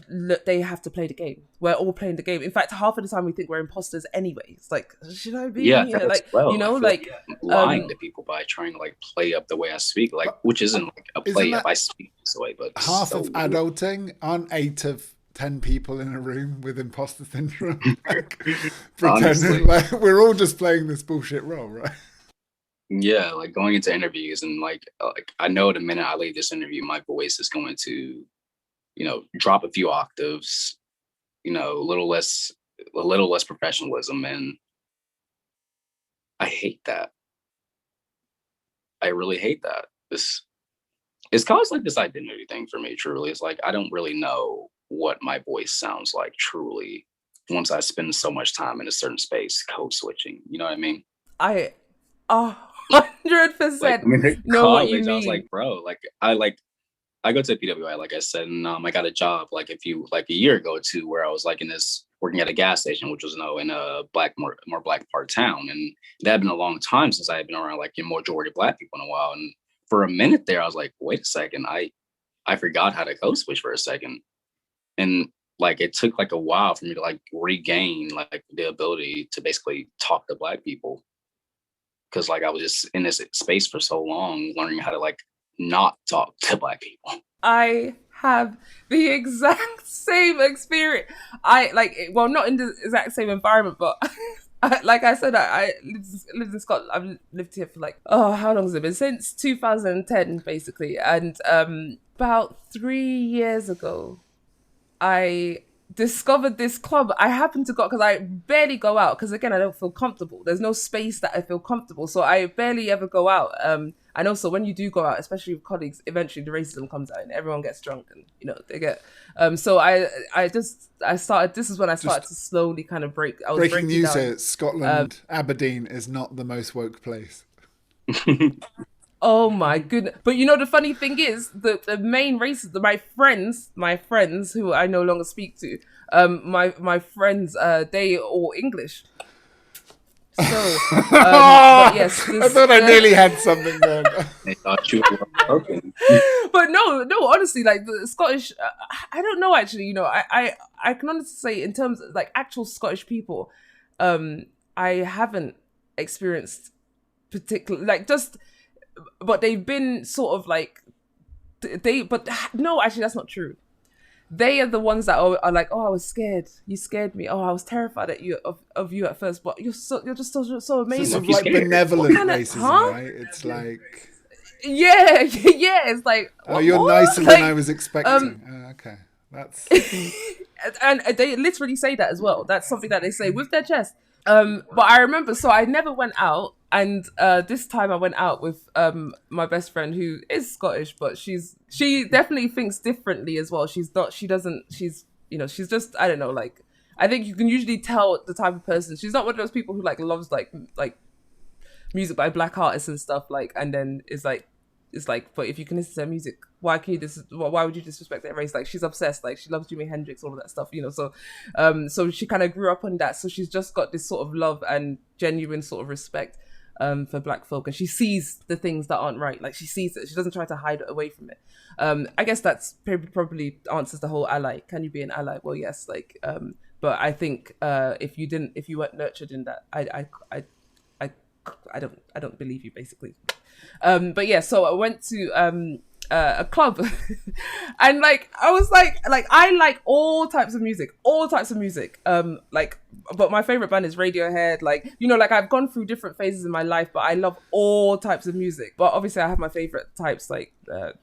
they have to play the game. We're all playing the game. In fact, half of the time we think we're imposters anyway. It's like, should I be? Yeah, lying to people by trying to like play up the way I speak, like, which isn't like a play up. I speak this way, but half of adulting, aren't 8 of 10 people in a room with imposter syndrome? Pretending like we're all just playing this bullshit role, right? Yeah, like going into interviews and like I know the minute I leave this interview, my voice is going to, drop a few octaves, a little less professionalism, and I hate that. I really hate that. It's caused like this identity thing for me. Truly, it's like I don't really know what my voice sounds like truly once I spend so much time in a certain space code switching. You know what I mean? I 100% know what you mean. I was like, bro, I go to PWI, like I said, and I got a job like a year ago too, where I was like working at a gas station, which was in a more Black part of town, and that had been a long time since I had been around like a majority of Black people in a while. And for a minute there, I was like, wait a second, I forgot how to code switch for a second, and like it took like a while for me to like regain like the ability to basically talk to Black people, because like I was just in this space for so long, learning how to like not talk to Black people. I have the exact same experience. Not in the exact same environment, but like I said, I lived in Scotland. I've lived here for like, how long has it been? Since 2010, basically. And about 3 years ago, I discovered this club. I happened to go, because I barely go out, because again, I don't feel comfortable. There's no space that I feel comfortable, so I barely ever go out. And also when you do go out, especially with colleagues, eventually the racism comes out and everyone gets drunk, and they get so I started, this is when I started to slowly kind of break. I was breaking news down. Here, Scotland, Aberdeen is not the most woke place. Oh my goodness. But the funny thing is, the main races, my friends who I no longer speak to, my friends, they all English. So, but yes. I thought I nearly had something there. They thought you were broken. But no, honestly, like the Scottish, I don't know actually, I can honestly say in terms of like actual Scottish people, I haven't experienced particular, like just, but they've been sort of like, no, actually that's not true. They are the ones that are like, oh, I was scared. You scared me. Oh, I was terrified of you at first, but you're just so amazing. So it's like benevolent racism, right? It's like, yeah. It's like, oh, you're nicer than I was expecting. Okay, that's and they literally say that as well. That's something that they say with their chest. But I remember, so I never went out, and this time I went out with my best friend who is Scottish, but she definitely thinks differently as well. She's just, I don't know, like, I think you can usually tell the type of person. She's not one of those people who like loves like music by black artists and stuff, like, and then it's like, but if you can listen to her music, why would you disrespect their race? Like, she's obsessed, like she loves Jimi Hendrix, all of that stuff, you know. So she kind of grew up on that, so she's just got this sort of love and genuine sort of respect for black folk, and she sees the things that aren't right. Like, she sees it, she doesn't try to hide it away from it. I guess that's probably answers the whole ally. Can you be an ally? Well, yes. Like, but I think if you weren't nurtured in that, I don't believe you, basically. But yeah, so I went to a club and like I was like I like all types of music. Like, but my favorite band is Radiohead. Like, you know, like I've gone through different phases in my life, but I love all types of music. But obviously I have my favorite types, like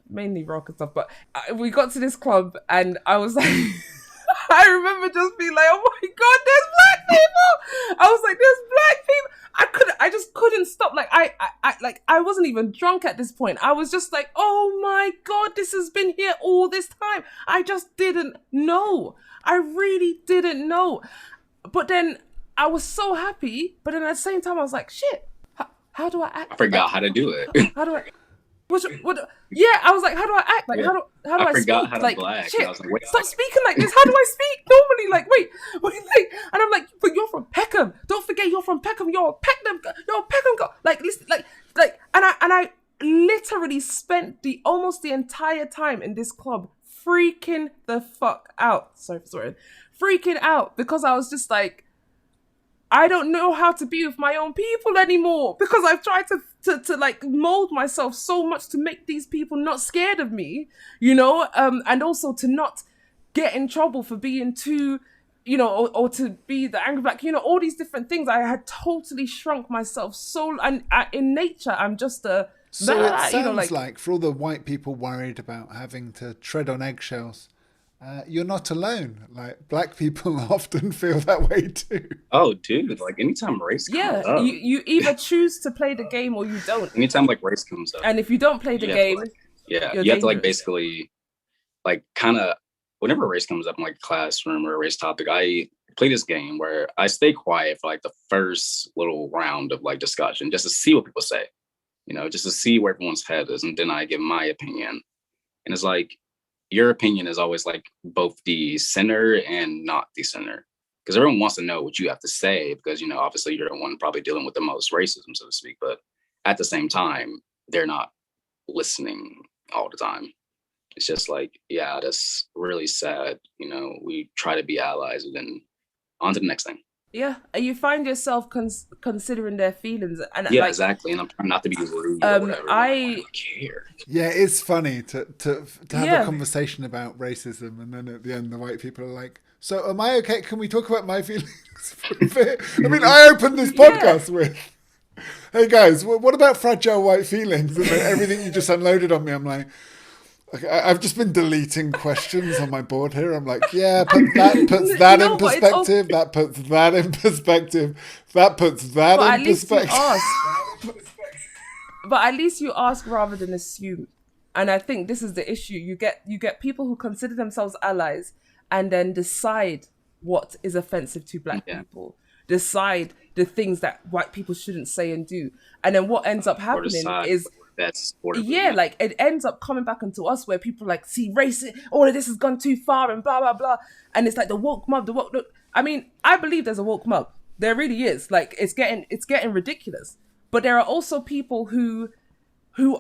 mainly rock and stuff. But we got to this club and I was like I remember just being like, oh my God, there's black people. I was like, there's black people. I just couldn't stop. Like, I wasn't even drunk at this point. I was just like, oh my God, this has been here all this time. I just didn't know. I really didn't know. But then I was so happy. But then at the same time, I was like, shit, how do I act? I forgot how to do it. How do I? Yeah, I was like, how do I act? Like, how do I forgot speak? how to Like, black. shit, I was like, wait, stop speaking like this. How do I speak normally? Like, wait, like, and I'm like, but you're from Peckham. Don't forget, you're from Peckham. You're a Peckham girl. Like, listen, like, and I literally spent almost the entire time in this club freaking the fuck out. Sorry, freaking out, because I was just like, I don't know how to be with my own people anymore, because I've tried to like mold myself so much to make these people not scared of me, you know, and also to not get in trouble for being too, you know, or to be the angry black, you know, all these different things. I had totally shrunk myself so, and in nature, I'm just a... So it sounds like for all the white people worried about having to tread on eggshells, you're not alone. Like, black people often feel that way too. oh, dude, like anytime race comes up, you either choose to play the game or you don't. anytime like race comes up, And if you don't play the game, you have dangerous. to like basically like kind of whenever a race comes up in like a classroom or a race topic, I play this game where I stay quiet for like the first little round of like discussion just to see what people say, you know, just to see where everyone's head is, and then I give my opinion. And it's like, your opinion is always like both the center and not the center, because everyone wants to know what you have to say, because, you know, obviously you're the one probably dealing with the most racism, so to speak, but at the same time, they're not listening all the time. It's just like, yeah, that's really sad. You know, we try to be allies and then on to the next thing. yeah, and you find yourself considering their feelings, and Yeah, like, exactly. And I'm trying not to be rude or whatever. I don't care. Yeah, it's funny to have Yeah. a conversation about racism, and then at the end, the white people are like, "So, am I okay? Can we talk about my feelings for a bit?" I mean, I opened this podcast with, "Hey guys, what about fragile white feelings?" And then everything you just unloaded on me, I'm like, okay, I've just been deleting questions on my board here. I'm like, yeah, that puts that in perspective. That puts that in perspective. That puts that but at in least perspective. you ask. But at least you ask rather than assume. And I think this is the issue. You get people who consider themselves allies and then decide what is offensive to black people. Decide the things that white people shouldn't say and do. And then what ends up happening is, like, it ends up coming back into us, where people like, see, race, all of this has gone too far and blah, blah, blah. And it's like the woke mob, look. I mean, I believe there's a woke mob. There really is. Like, it's getting ridiculous. But there are also people who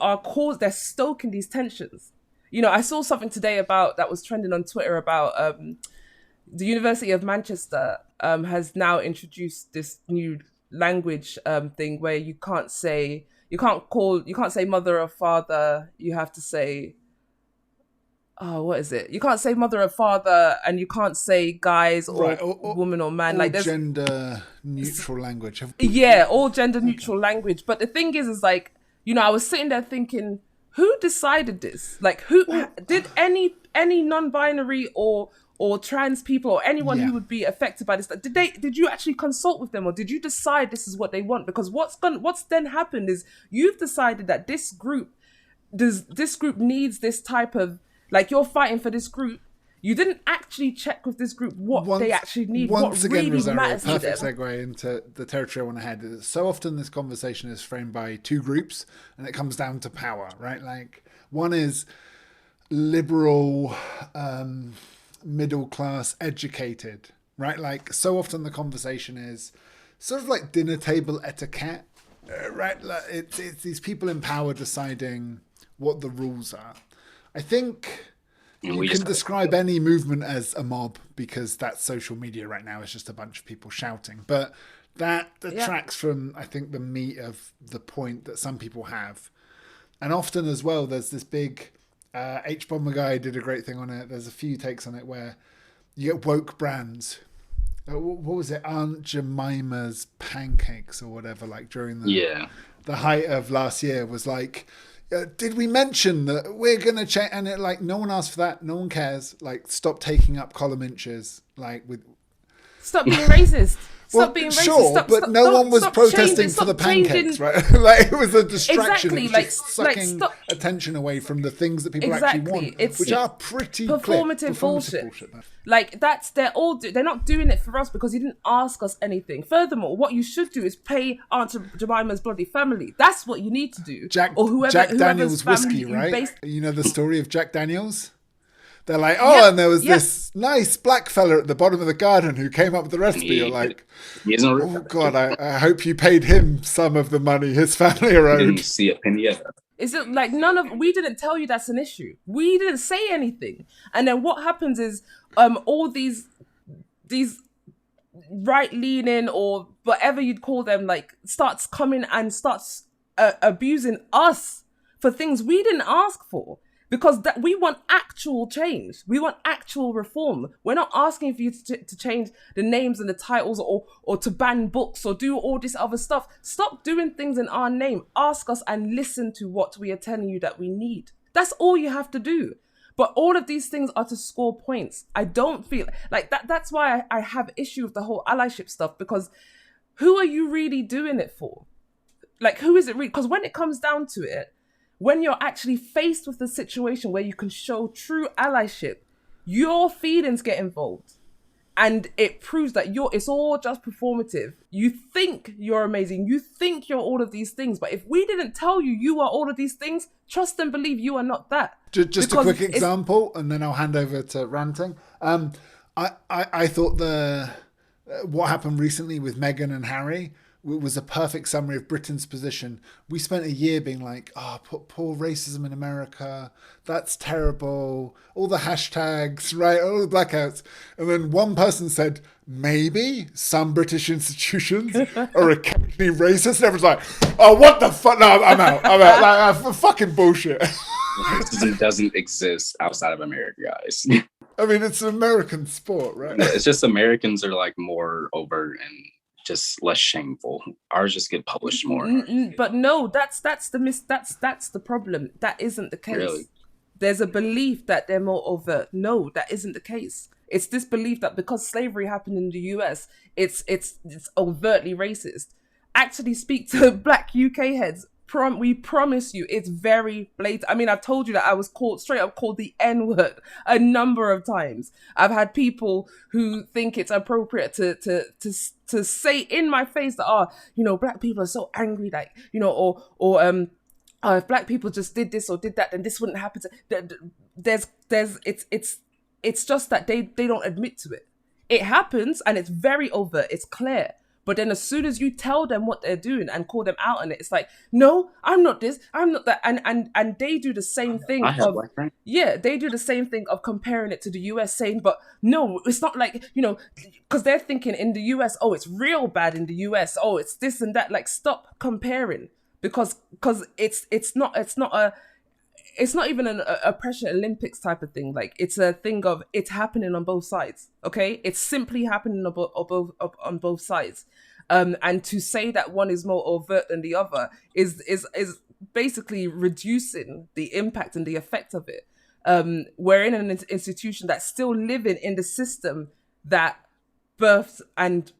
are they're stoking these tensions. You know, I saw something today that was trending on Twitter about the University of Manchester has now introduced this new language thing where you can't say mother or father. You have to say, what is it? You can't say mother or father, and you can't say guys or woman or man. Like, there's gender neutral language. All gender neutral language. But the thing is like, you know, I was sitting there thinking, who decided this? Like, who did any non-binary or trans people or anyone who would be affected by this? Did you actually consult with them, or did you decide this is what they want? Because what's then happened is you've decided that this group needs this type of, like, you're fighting for this group. You didn't actually check with this group what they actually need, Once what again, really Rosario, matters to them. perfect segue into the territory I want to head. So often this conversation is framed by two groups, and it comes down to power, right? Like, one is liberal, middle class, educated, right? Like, so often the conversation is sort of like dinner table etiquette, right? Like, it's these people in power deciding what the rules are. I think you can describe any movement as a mob because that's social media right now. It's just a bunch of people shouting. But that detracts from, I think, the meat of the point that some people have. And often as well, there's this big... H-Bomber guy did a great thing on it. There's a few takes on it where you get woke brands. What was it? Aunt Jemima's pancakes or whatever, like during the height of last year was like... did we mention that we're going to change? And like, no one asked for that. No one cares. Like, stop taking up column inches. Like, with stop being racist. Stop being racist. Sure, but no one was protesting for the pancakes, right? Like, it was a distraction. Exactly, it was just sucking attention away from the things that people actually want, which are pretty performative bullshit. Like, they're not doing it for us because you didn't ask us anything. Furthermore, what you should do is pay Aunt Jemima's bloody family. That's what you need to do. Jack Daniels whiskey, right? You know the story of Jack Daniels? They're like, and there was this nice black fella at the bottom of the garden who came up with the recipe. You're like, oh God, I hope you paid him some of the money his family are owed. Didn't see a penny of it. Is it like we didn't tell you that's an issue. We didn't say anything. And then what happens is all these right-leaning or whatever you'd call them, like, starts coming and starts abusing us for things we didn't ask for. Because we want actual change. We want actual reform. We're not asking for you to change the names and the titles or to ban books or do all this other stuff. Stop doing things in our name. Ask us and listen to what we are telling you that we need. That's all you have to do. But all of these things are to score points. I don't feel like that. That's why I have issue with the whole allyship stuff, because who are you really doing it for? Like, who is it really? Because when it comes down to it, when you're actually faced with the situation where you can show true allyship, your feelings get involved. And it proves that it's all just performative. You think you're amazing. You think you're all of these things. But if we didn't tell you you are all of these things, trust and believe you are not that. Just a quick example, and then I'll hand over to ranting. I thought what happened recently with Meghan and Harry was a perfect summary of Britain's position. We spent a year being like, poor racism in America, that's terrible, all the hashtags, right, all the blackouts. And then one person said, maybe some British institutions are occasionally racist. And everyone's like, oh, what the fuck? No, I'm out. Like, fucking bullshit. Racism doesn't exist outside of America, guys. I mean, it's an American sport, right? It's just Americans are like more overt and just less shameful. Ours just get published more. But no, that's the problem. That isn't the case. Really? There's a belief that they're more overt. No, that isn't the case. It's this belief that because slavery happened in the US, it's overtly racist. Actually speak to black UK heads. We promise you, it's very blatant. I mean, I've told you that I was straight up called the N-word a number of times. I've had people who think it's appropriate to say in my face that, black people are so angry, like, or if black people just did this or did that, then this wouldn't happen. It's just that they don't admit to it. It happens and it's very overt. It's clear. But then as soon as you tell them what they're doing and call them out on it, it's like, no, I'm not this, I'm not that. And they do the same thing. They do the same thing of comparing it to the US, saying, but no, it's not like, because they're thinking in the US, it's real bad in the US. Oh, it's this and that. Like, stop comparing, because it's not even an oppression Olympics type of thing. Like, it's a thing of it's happening on both sides. Okay, it's simply happening on both sides. And to say that one is more overt than the other is basically reducing the impact and the effect of it. We're in an institution that's still living in the system that birthed and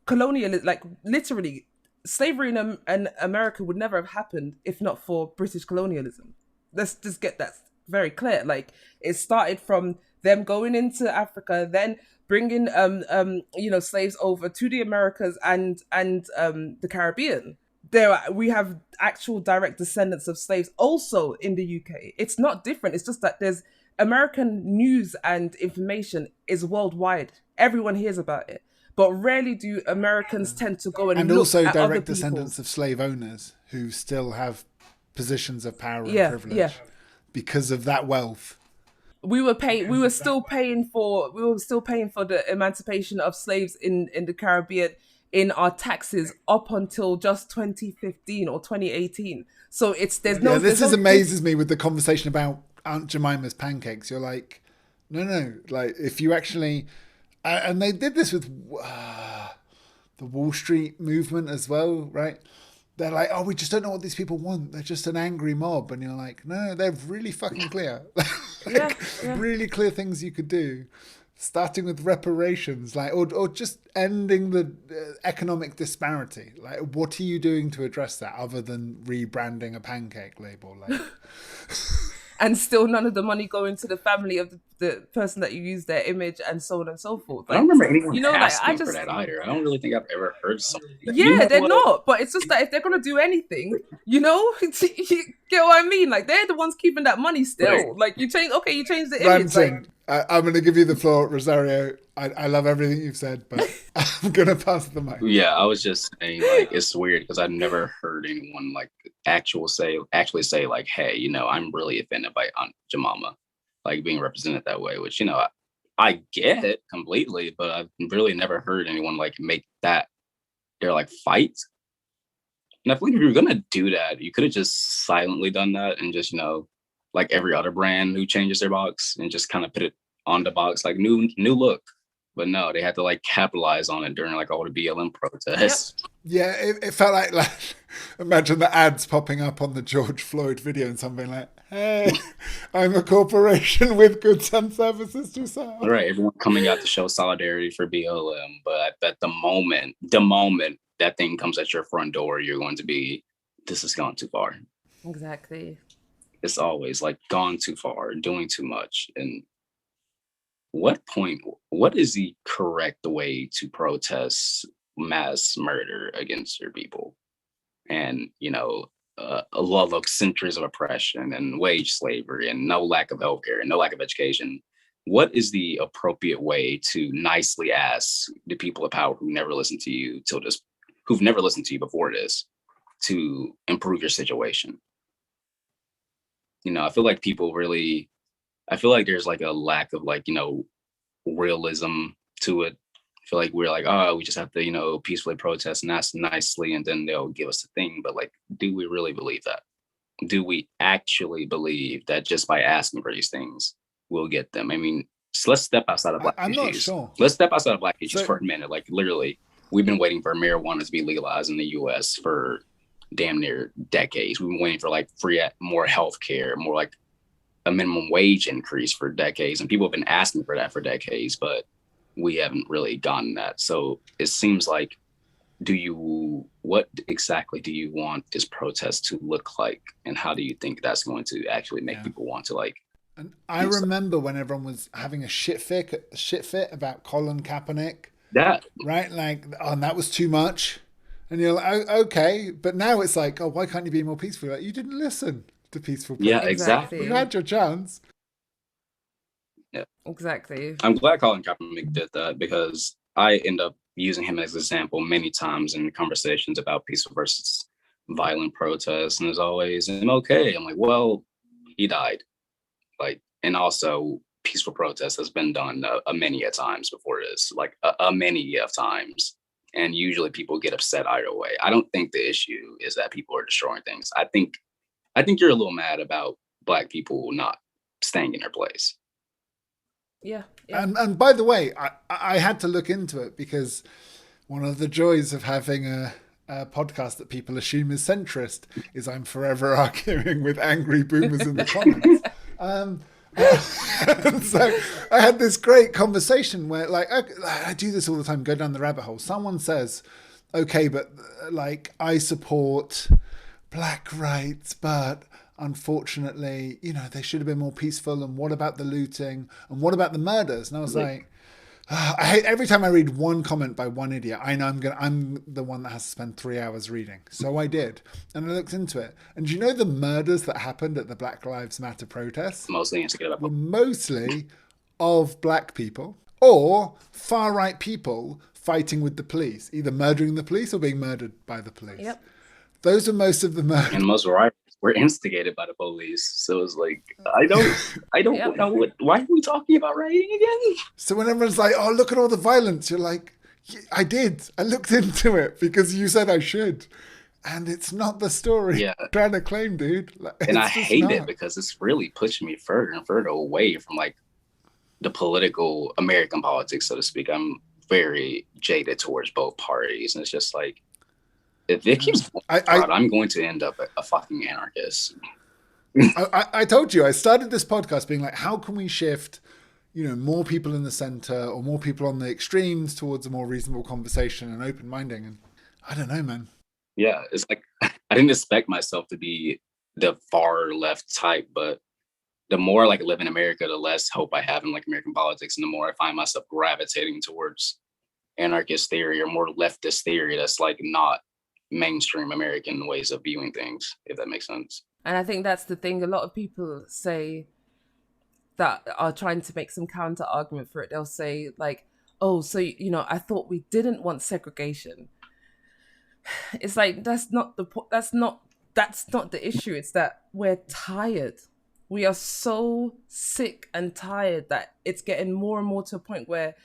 colonialism, like literally slavery in America would never have happened if not for British colonialism. Let's just get that very clear. Like, it started from them going into Africa, then bringing slaves over to the Americas and the Caribbean. We have actual direct descendants of slaves also in the UK. It's not different. It's just that there's American news and information is worldwide. Everyone hears about it. But rarely do Americans tend to go and look also at direct other descendants of slave owners who still have positions of power and Yeah, privilege yeah. because of that wealth. We were still paying for the emancipation of slaves in the Caribbean in our taxes up until just 2015 or 2018. So This amazes me with the conversation about Aunt Jemima's pancakes. You're like, no, like if you actually, and they did this with the Wall Street movement as well, right? They're like, oh, we just don't know what these people want. They're just an angry mob. And you're like, no, they're really fucking clear. Really clear things you could do. Starting with reparations, like, or just ending the economic disparity. Like, what are you doing to address that other than rebranding a pancake label? Like, and still none of the money going to the family of the person that you use their image and so on and so forth. Like, I don't remember anyone asking for that either. I don't really think I've ever heard something. They're not. But it's just that if they're going to do anything, you get what I mean? Like, they're the ones keeping that money still. Right. Like, you change the image. Ranting. I'm going to give you the floor, Rosario. I love everything you've said, but I'm going to pass the mic. Yeah, I was just saying, like, it's weird because I've never heard anyone like actually say like, hey, I'm really offended by Aunt Jemima, like being represented that way, which, I get it completely, but I've really never heard anyone like make that their like fight. And I feel like if you were going to do that, you could have just silently done that and just, like every other brand who changes their box and just kind of put it on the box, like new look. But no, they had to like capitalize on it during like all the BLM protests. Yeah, it felt like imagine the ads popping up on the George Floyd video and something like, hey, I'm a corporation with goods and services to sell. All right, everyone coming out to show solidarity for BLM. But at the moment that thing comes at your front door, you're going to be, this has gone too far. Exactly. It's always like gone too far, doing too much. And what is the correct way to protest mass murder against your people? And, a lot of centuries of oppression and wage slavery and no lack of healthcare and no lack of education. What is the appropriate way to nicely ask the people of power who've never listened to you before this to improve your situation? I feel like there's like a lack of like, realism to it. I feel like we're like, oh, we just have to, peacefully protest and ask nicely and then they'll give us the thing. But like, do we really believe that? Do we actually believe that just by asking for these things, we'll get them? I mean, so let's step outside of black issues. Not sure. Let's step outside of black issues for a minute. Like literally, we've been waiting for marijuana to be legalized in the US for damn near decades. We've been waiting for like more healthcare, more like a minimum wage increase for decades, and people have been asking for that for decades, but we haven't really gotten that. So it seems like, what exactly do you want this protest to look like, and how do you think that's going to actually make people want to like? And I remember when everyone was having a shit fit about Colin Kaepernick. That right, like, oh, and that was too much. And you're like, oh, okay, but now it's like, oh, why can't you be more peaceful? Like, you didn't listen to peaceful protest. Yeah, exactly. You had your chance. Yeah, exactly. I'm glad Colin Kaepernick did that because I end up using him as an example many times in conversations about peaceful versus violent protests, and as always, MLK. I'm like, well, he died. Like, and also peaceful protest has been done a many a times before this, like a many of times. And usually people get upset either way. I don't think the issue is that people are destroying things. I think you're a little mad about Black people not staying in their place. Yeah. And by the way, I had to look into it because one of the joys of having a podcast that people assume is centrist is I'm forever arguing with angry boomers in the comments. So I had this great conversation where, like, I do this all the time, go down the rabbit hole. Someone says, okay, but like, I support Black rights, but unfortunately, they should have been more peaceful. And what about the looting? And what about the murders? And I was like, I hate every time I read one comment by one idiot. I know I'm the one that has to spend 3 hours reading. So I did, and I looked into it. And do you know the murders that happened at the Black Lives Matter protests Mostly were mostly of black people or far right people fighting with the police, either murdering the police or being murdered by the police. Yep. Those are most of the murders. And most riots were instigated by the police. So it's like, I don't know why are we talking about rioting again? So when everyone's like, oh, look at all the violence, you're like, yeah, I did. I looked into it because you said I should. And it's not the story I'm trying to claim, dude. And I hate it because it's really pushing me further and further away from like the political American politics, so to speak. I'm very jaded towards both parties. And it's just like, if it keeps going on, I'm going to end up a fucking anarchist. I told you, I started this podcast being like, how can we shift, more people in the center or more people on the extremes towards a more reasonable conversation and open minding? And I don't know, man. Yeah, it's like, I didn't expect myself to be the far left type, but the more like I live in America, the less hope I have in like American politics, and the more I find myself gravitating towards anarchist theory or more leftist theory that's like not mainstream American ways of viewing things, if that makes sense. And I think that's the thing. A lot of people say that are trying to make some counter argument for it. They'll say like, oh, so, I thought we didn't want segregation. It's like, that's not the issue. It's that we're tired. We are so sick and tired that it's getting more and more to a point where,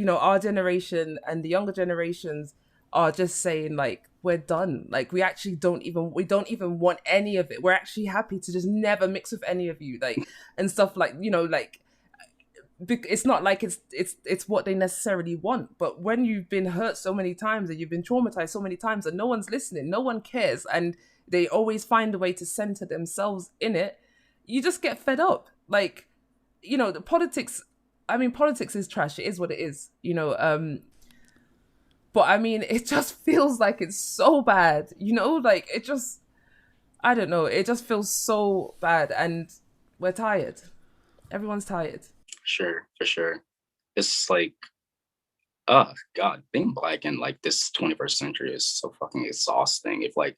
our generation and the younger generations are just saying like, we're done. Like we don't even want any of it. We're actually happy to just never mix with any of you, like, and stuff like, like, it's not like it's what they necessarily want. But when you've been hurt so many times and you've been traumatized so many times and no one's listening, no one cares, and they always find a way to center themselves in it, you just get fed up. Like, the politics is trash. It is what it is, but I mean, it just feels like it's so bad, like it just, I don't know. It just feels so bad and we're tired. Everyone's tired. For sure. It's like, oh God, being black in like this 21st century is so fucking exhausting. If like,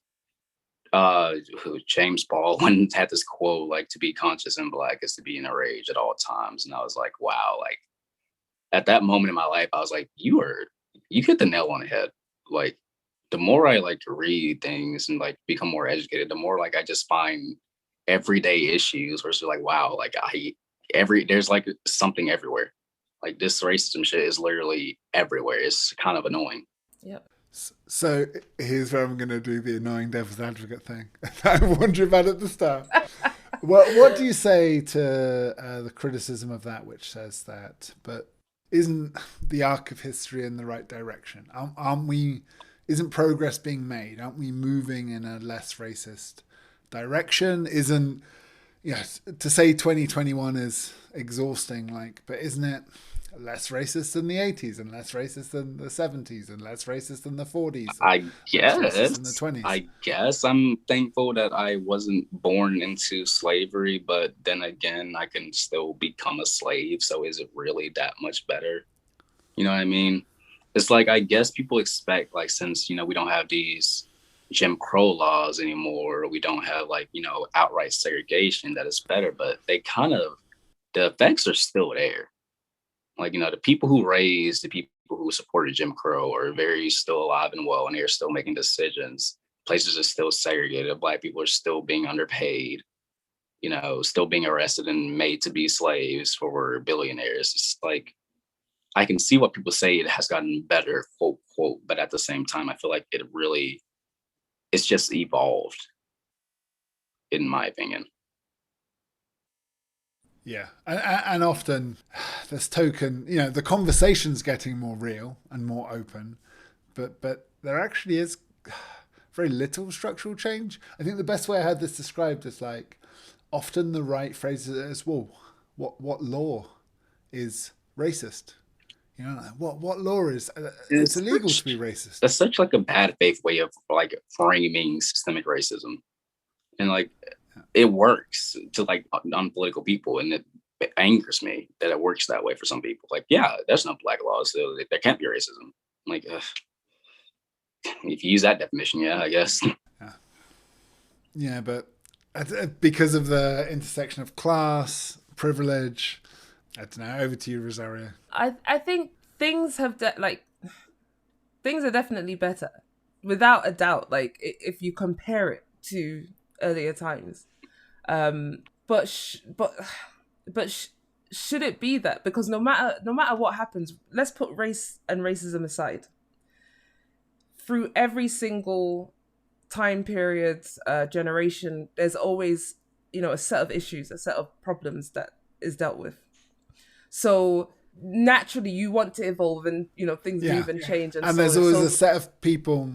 James Baldwin had this quote, like, to be conscious and black is to be in a rage at all times. And I was like, wow, like at that moment in my life, I was like, you hit the nail on the head. Like the more I like to read things and like become more educated, the more like I just find everyday issues where it's like, wow, like there's like something everywhere. Like this racism shit is literally everywhere. It's kind of annoying. Yep. So here's where I'm going to do the annoying devil's advocate thing I warned you about at the start. What do you say to the criticism of that, which says that, but isn't the arc of history in the right direction? Isn't progress being made? Aren't we moving in a less racist direction? Isn't, to say 2021 is exhausting, like, but isn't it less racist than the 80s and less racist than the 70s and less racist than the 40s? I guess. Than the 20s? I guess I'm thankful that I wasn't born into slavery, but then again, I can still become a slave. So is it really that much better? You know what I mean? It's like, I guess people expect, like, since, we don't have these Jim Crow laws anymore, we don't have like, outright segregation, that is better, but the effects are still there. Like, the people who raised the people who supported Jim Crow are very still alive and well, and they're still making decisions. Places are still segregated. Black people are still being underpaid, still being arrested and made to be slaves for billionaires. It's like, I can see what people say it has gotten better, quote, quote, but at the same time, I feel like it's just evolved, in my opinion. Yeah, and often this token, the conversation's getting more real and more open, but there actually is very little structural change. I think the best way I had this described is like, often the right phrases it as, well, what law is racist? What law is? It's illegal to be racist. That's such like a bad faith way of like framing systemic racism, and like it works to like non-political people, and it angers me that it works that way for some people. Like, yeah, there's no black laws, so there can't be racism. I'm like, ugh. If you use that definition, yeah, I guess. Yeah, but because of the intersection of class, privilege, I don't know. Over to you, Rosario. I think things have things are definitely better, without a doubt. Like if you compare it to earlier times, but should it be that? Because no matter what happens, let's put race and racism aside. Through every single time period, generation, there's always, a set of issues, a set of problems that is dealt with. So naturally you want to evolve, and things move and change, and there's always a set of people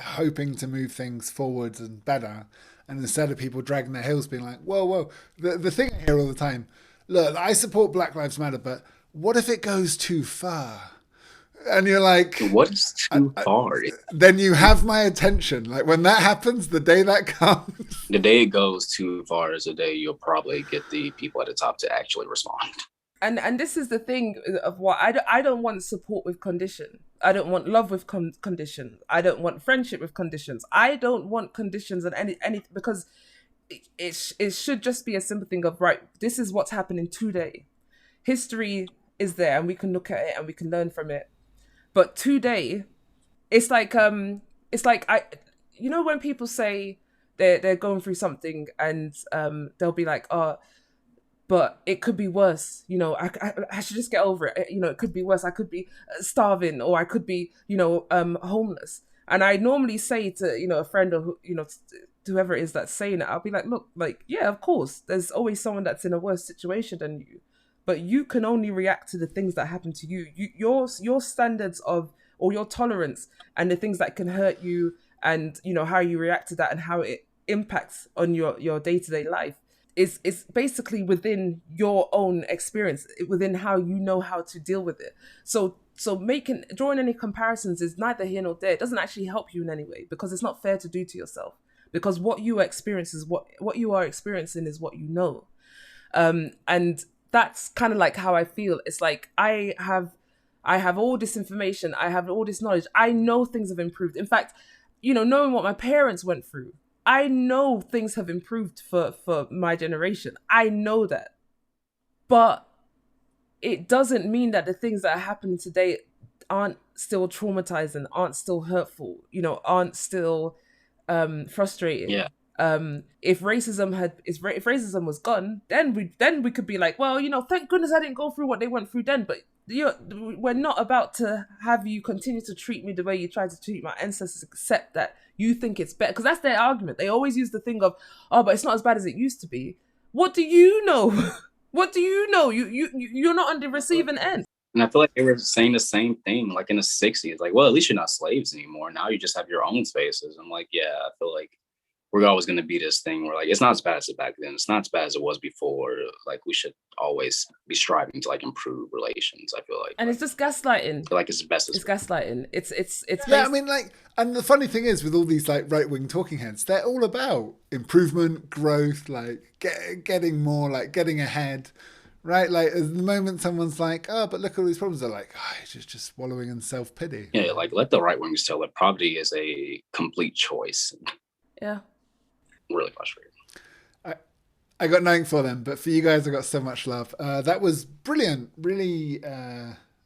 hoping to move things forwards and better, and instead of people dragging their heels being like, whoa, the thing I hear all the time, look, I support Black Lives Matter, but what if it goes too far? And you're like, what is too far? Then you have my attention. Like when that happens, the day that comes, the day it goes too far is the day you'll probably get the people at the top to actually respond. And this is the thing of what I don't want support with condition. I don't want love with condition. I don't want friendship with conditions. I don't want conditions and any because it should just be a simple thing of, right, this is what's happening today. History is there, and we can look at it and we can learn from it. But today, it's like when people say they're going through something, and they'll be like, oh, but it could be worse. I should just get over it. It could be worse. I could be starving, or I could be, homeless. And I normally say to, a friend, or, to whoever it is that's saying it, I'll be like, look, like, yeah, of course, there's always someone that's in a worse situation than you. But you can only react to the things that happen to you. Your standards of, or your tolerance, and the things that can hurt you, and, how you react to that, and how it impacts on your day-to-day life, is basically within your own experience, within how you know how to deal with it. So drawing any comparisons is neither here nor there. It doesn't actually help you in any way, because it's not fair to do to yourself. Because what you experience is what you are experiencing is what you know. And that's kind of like how I feel. It's like I have all this information, I have all this knowledge. I know things have improved. In fact, knowing what my parents went through, I know things have improved for my generation. I know that. But it doesn't mean that the things that are happening today aren't still traumatizing, aren't still hurtful, aren't still frustrating. Yeah. If racism was gone, then we could be like, well, thank goodness I didn't go through what they went through then. But we're not about to have you continue to treat me the way you tried to treat my ancestors, except that you think it's better. Because that's their argument. They always use the thing of, oh, but it's not as bad as it used to be. What do you know? What do you know? You're not on the receiving end. And I feel like they were saying the same thing, like in the 60s. Like, well, at least you're not slaves anymore. Now you just have your own spaces. I'm like, yeah, I feel like we're always going to be this thing where, like, it's not as bad as it back then. It's not as bad as it was before. Like, we should always be striving to, like, improve relations, I feel like. And it's just gaslighting. I feel like it's the best. It's gaslighting. It's yeah, I mean, like, and the funny thing is with all these, like, right-wing talking heads, they're all about improvement, growth, like, getting more, like, getting ahead, right? Like, at the moment someone's like, oh, but look at all these problems, they're like, oh, it's just wallowing in self-pity. Yeah, like, let the right-wingers tell that poverty is a complete choice. Yeah. Really frustrating. I got nothing for them, but for you guys, I got so much love. That was brilliant, really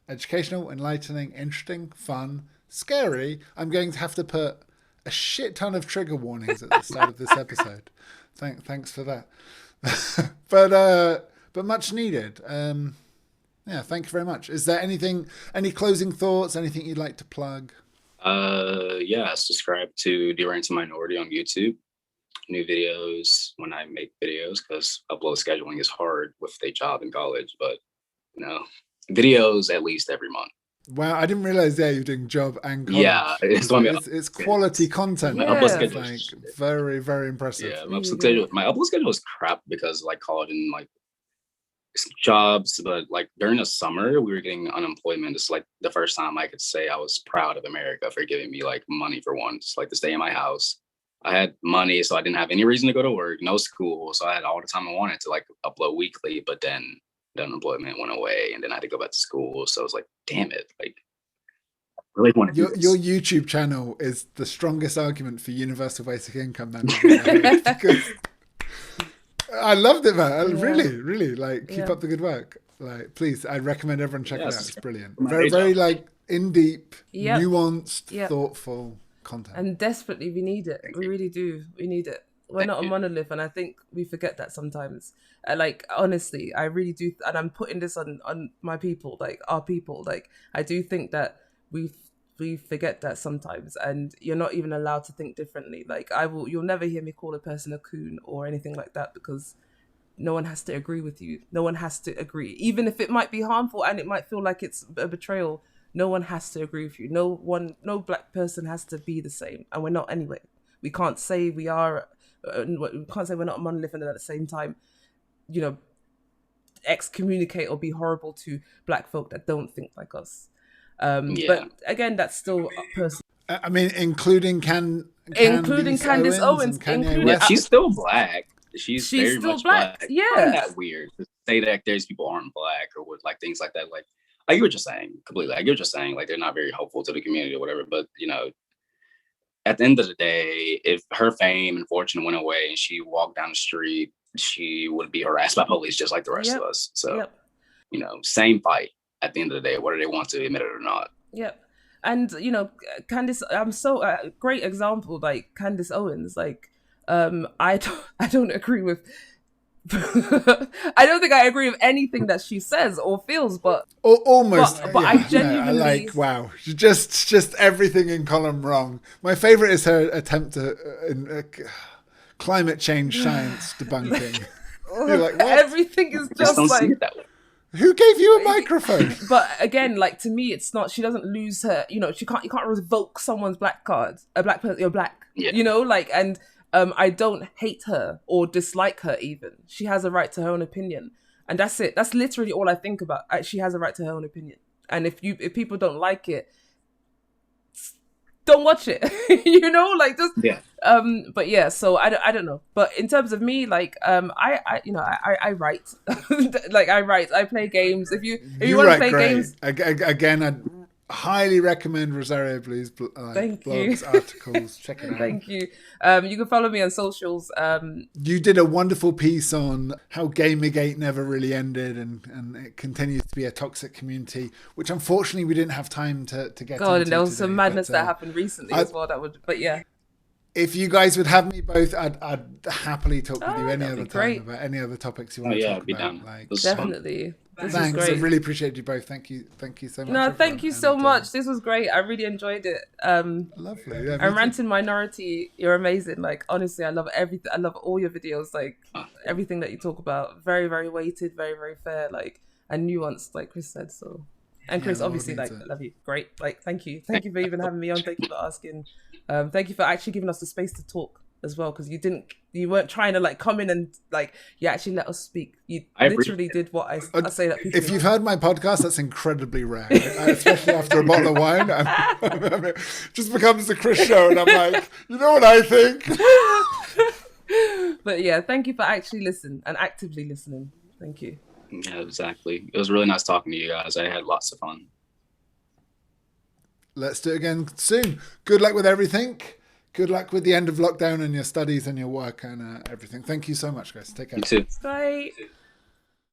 educational, enlightening, interesting, fun, scary. I'm going to have to put a shit ton of trigger warnings at the start of this episode. Thanks for that. but much needed. Yeah, thank you very much. Is there any closing thoughts, anything you'd like to plug? Yeah, subscribe to Deranged Minority on YouTube. New videos when I make videos, because upload scheduling is hard with a job in college, but videos at least every month. Wow, I didn't realize you're doing job and college. Yeah, it's quality content. Yeah. Upload schedule like very, very impressive. Yeah, my upload schedule is crap because like college and like jobs, but like during the summer we were getting unemployment. It's like the first time I could say I was proud of America for giving me like money for once, like to stay in my house. I had money, so I didn't have any reason to go to work, no school. So I had all the time I wanted to like upload weekly, but then the unemployment went away and then I had to go back to school. So I was like, damn it. Like, I really want to do this. Your YouTube channel is the strongest argument for universal basic income that I've ever heard, because I loved it, man. I really like, keep up the good work. Like, please, I recommend everyone check it out. It's brilliant. Very like in deep, nuanced, thoughtful content. And desperately, we need it. We really do. We need it. We're not a monolith, and I think we forget that sometimes. Like, honestly, I really do. And I'm putting this on my people, like our people. Like, I do think that we forget that sometimes, and you're not even allowed to think differently. Like, you'll never hear me call a person a coon or anything like that, because no one has to agree with you. No one has to agree, even if it might be harmful and it might feel like it's a betrayal. No one has to agree with you. No black person has to be the same, and we're not anyway. We can't say we are. We can't say we're not a monolith, and at the same time, you know, excommunicate or be horrible to black folk that don't think like us. But again, that's still personal. I mean, including Candace Owens, she's still black. She's very still much black. Yeah, isn't that weird to say that there's people aren't black or with like things like that? Like I get what you're saying completely. I get what you're saying. Like they're not very helpful to the community or whatever. But you know, at the end of the day, if her fame and fortune went away and she walked down the street, she would be harassed by police just like the rest of us. So, you know, same fight at the end of the day, whether they want to admit it or not. Yep. And, you know, Candace, I'm so great example, like Candace Owens, like, I don't agree with, I don't think I agree with anything that she says or feels, but almost. But I genuinely like, wow, just everything in column wrong. My favorite is her attempt at climate change science debunking. You're like, what? Everything is just like. Who gave you a microphone? But again, like to me, it's not. She doesn't lose her. You know, you can't revoke someone's black card. A black person, you're black. Yeah. You know, like and. I don't hate her or dislike her even. She has a right to her own opinion. And that's it. That's literally all I think about. She has a right to her own opinion. And if people don't like it, don't watch it. You know, like just but yeah, so I don't know. But in terms of me, like I write. Like I write. I play games. If you want to play games again, I'd highly recommend RosarioBlue's blogs, articles. Check it out. Thank you. You can follow me on socials. You did a wonderful piece on how Gamergate never really ended, and it continues to be a toxic community, which unfortunately we didn't have time to get. God, and there was some madness that happened recently as well. But yeah. If you guys would have me both, I'd happily talk with you any other time about any other topics you want to talk about. Down. Like, definitely. Thanks. I really appreciate you both. Thank you so much. No, thank you so much. This was great. I really enjoyed it. Lovely. Yeah, and Ranting Minority, you're amazing. Like honestly, I love everything. I love all your videos. Like everything that you talk about. Very, very weighted. Very, very fair. Like and nuanced, like Chris said. So. And Chris, obviously, like, I love you. Great. Like, thank you. Thank you for even having me on. Thank you for asking. Thank you for actually giving us the space to talk as well, because you weren't trying to like come in and like, you actually let us speak. You literally did what I say that people. If you've heard my podcast, that's incredibly rare, especially after a bottle of wine. It just becomes the Chris show, and I'm like, you know what I think? But yeah, thank you for actually listening and actively listening. Thank you. Yeah, exactly. It was really nice talking to you guys. I had lots of fun. Let's do it again soon. Good luck with everything. Good luck with the end of lockdown and your studies and your work and everything. Thank you so much, guys. Take care. You too. Bye.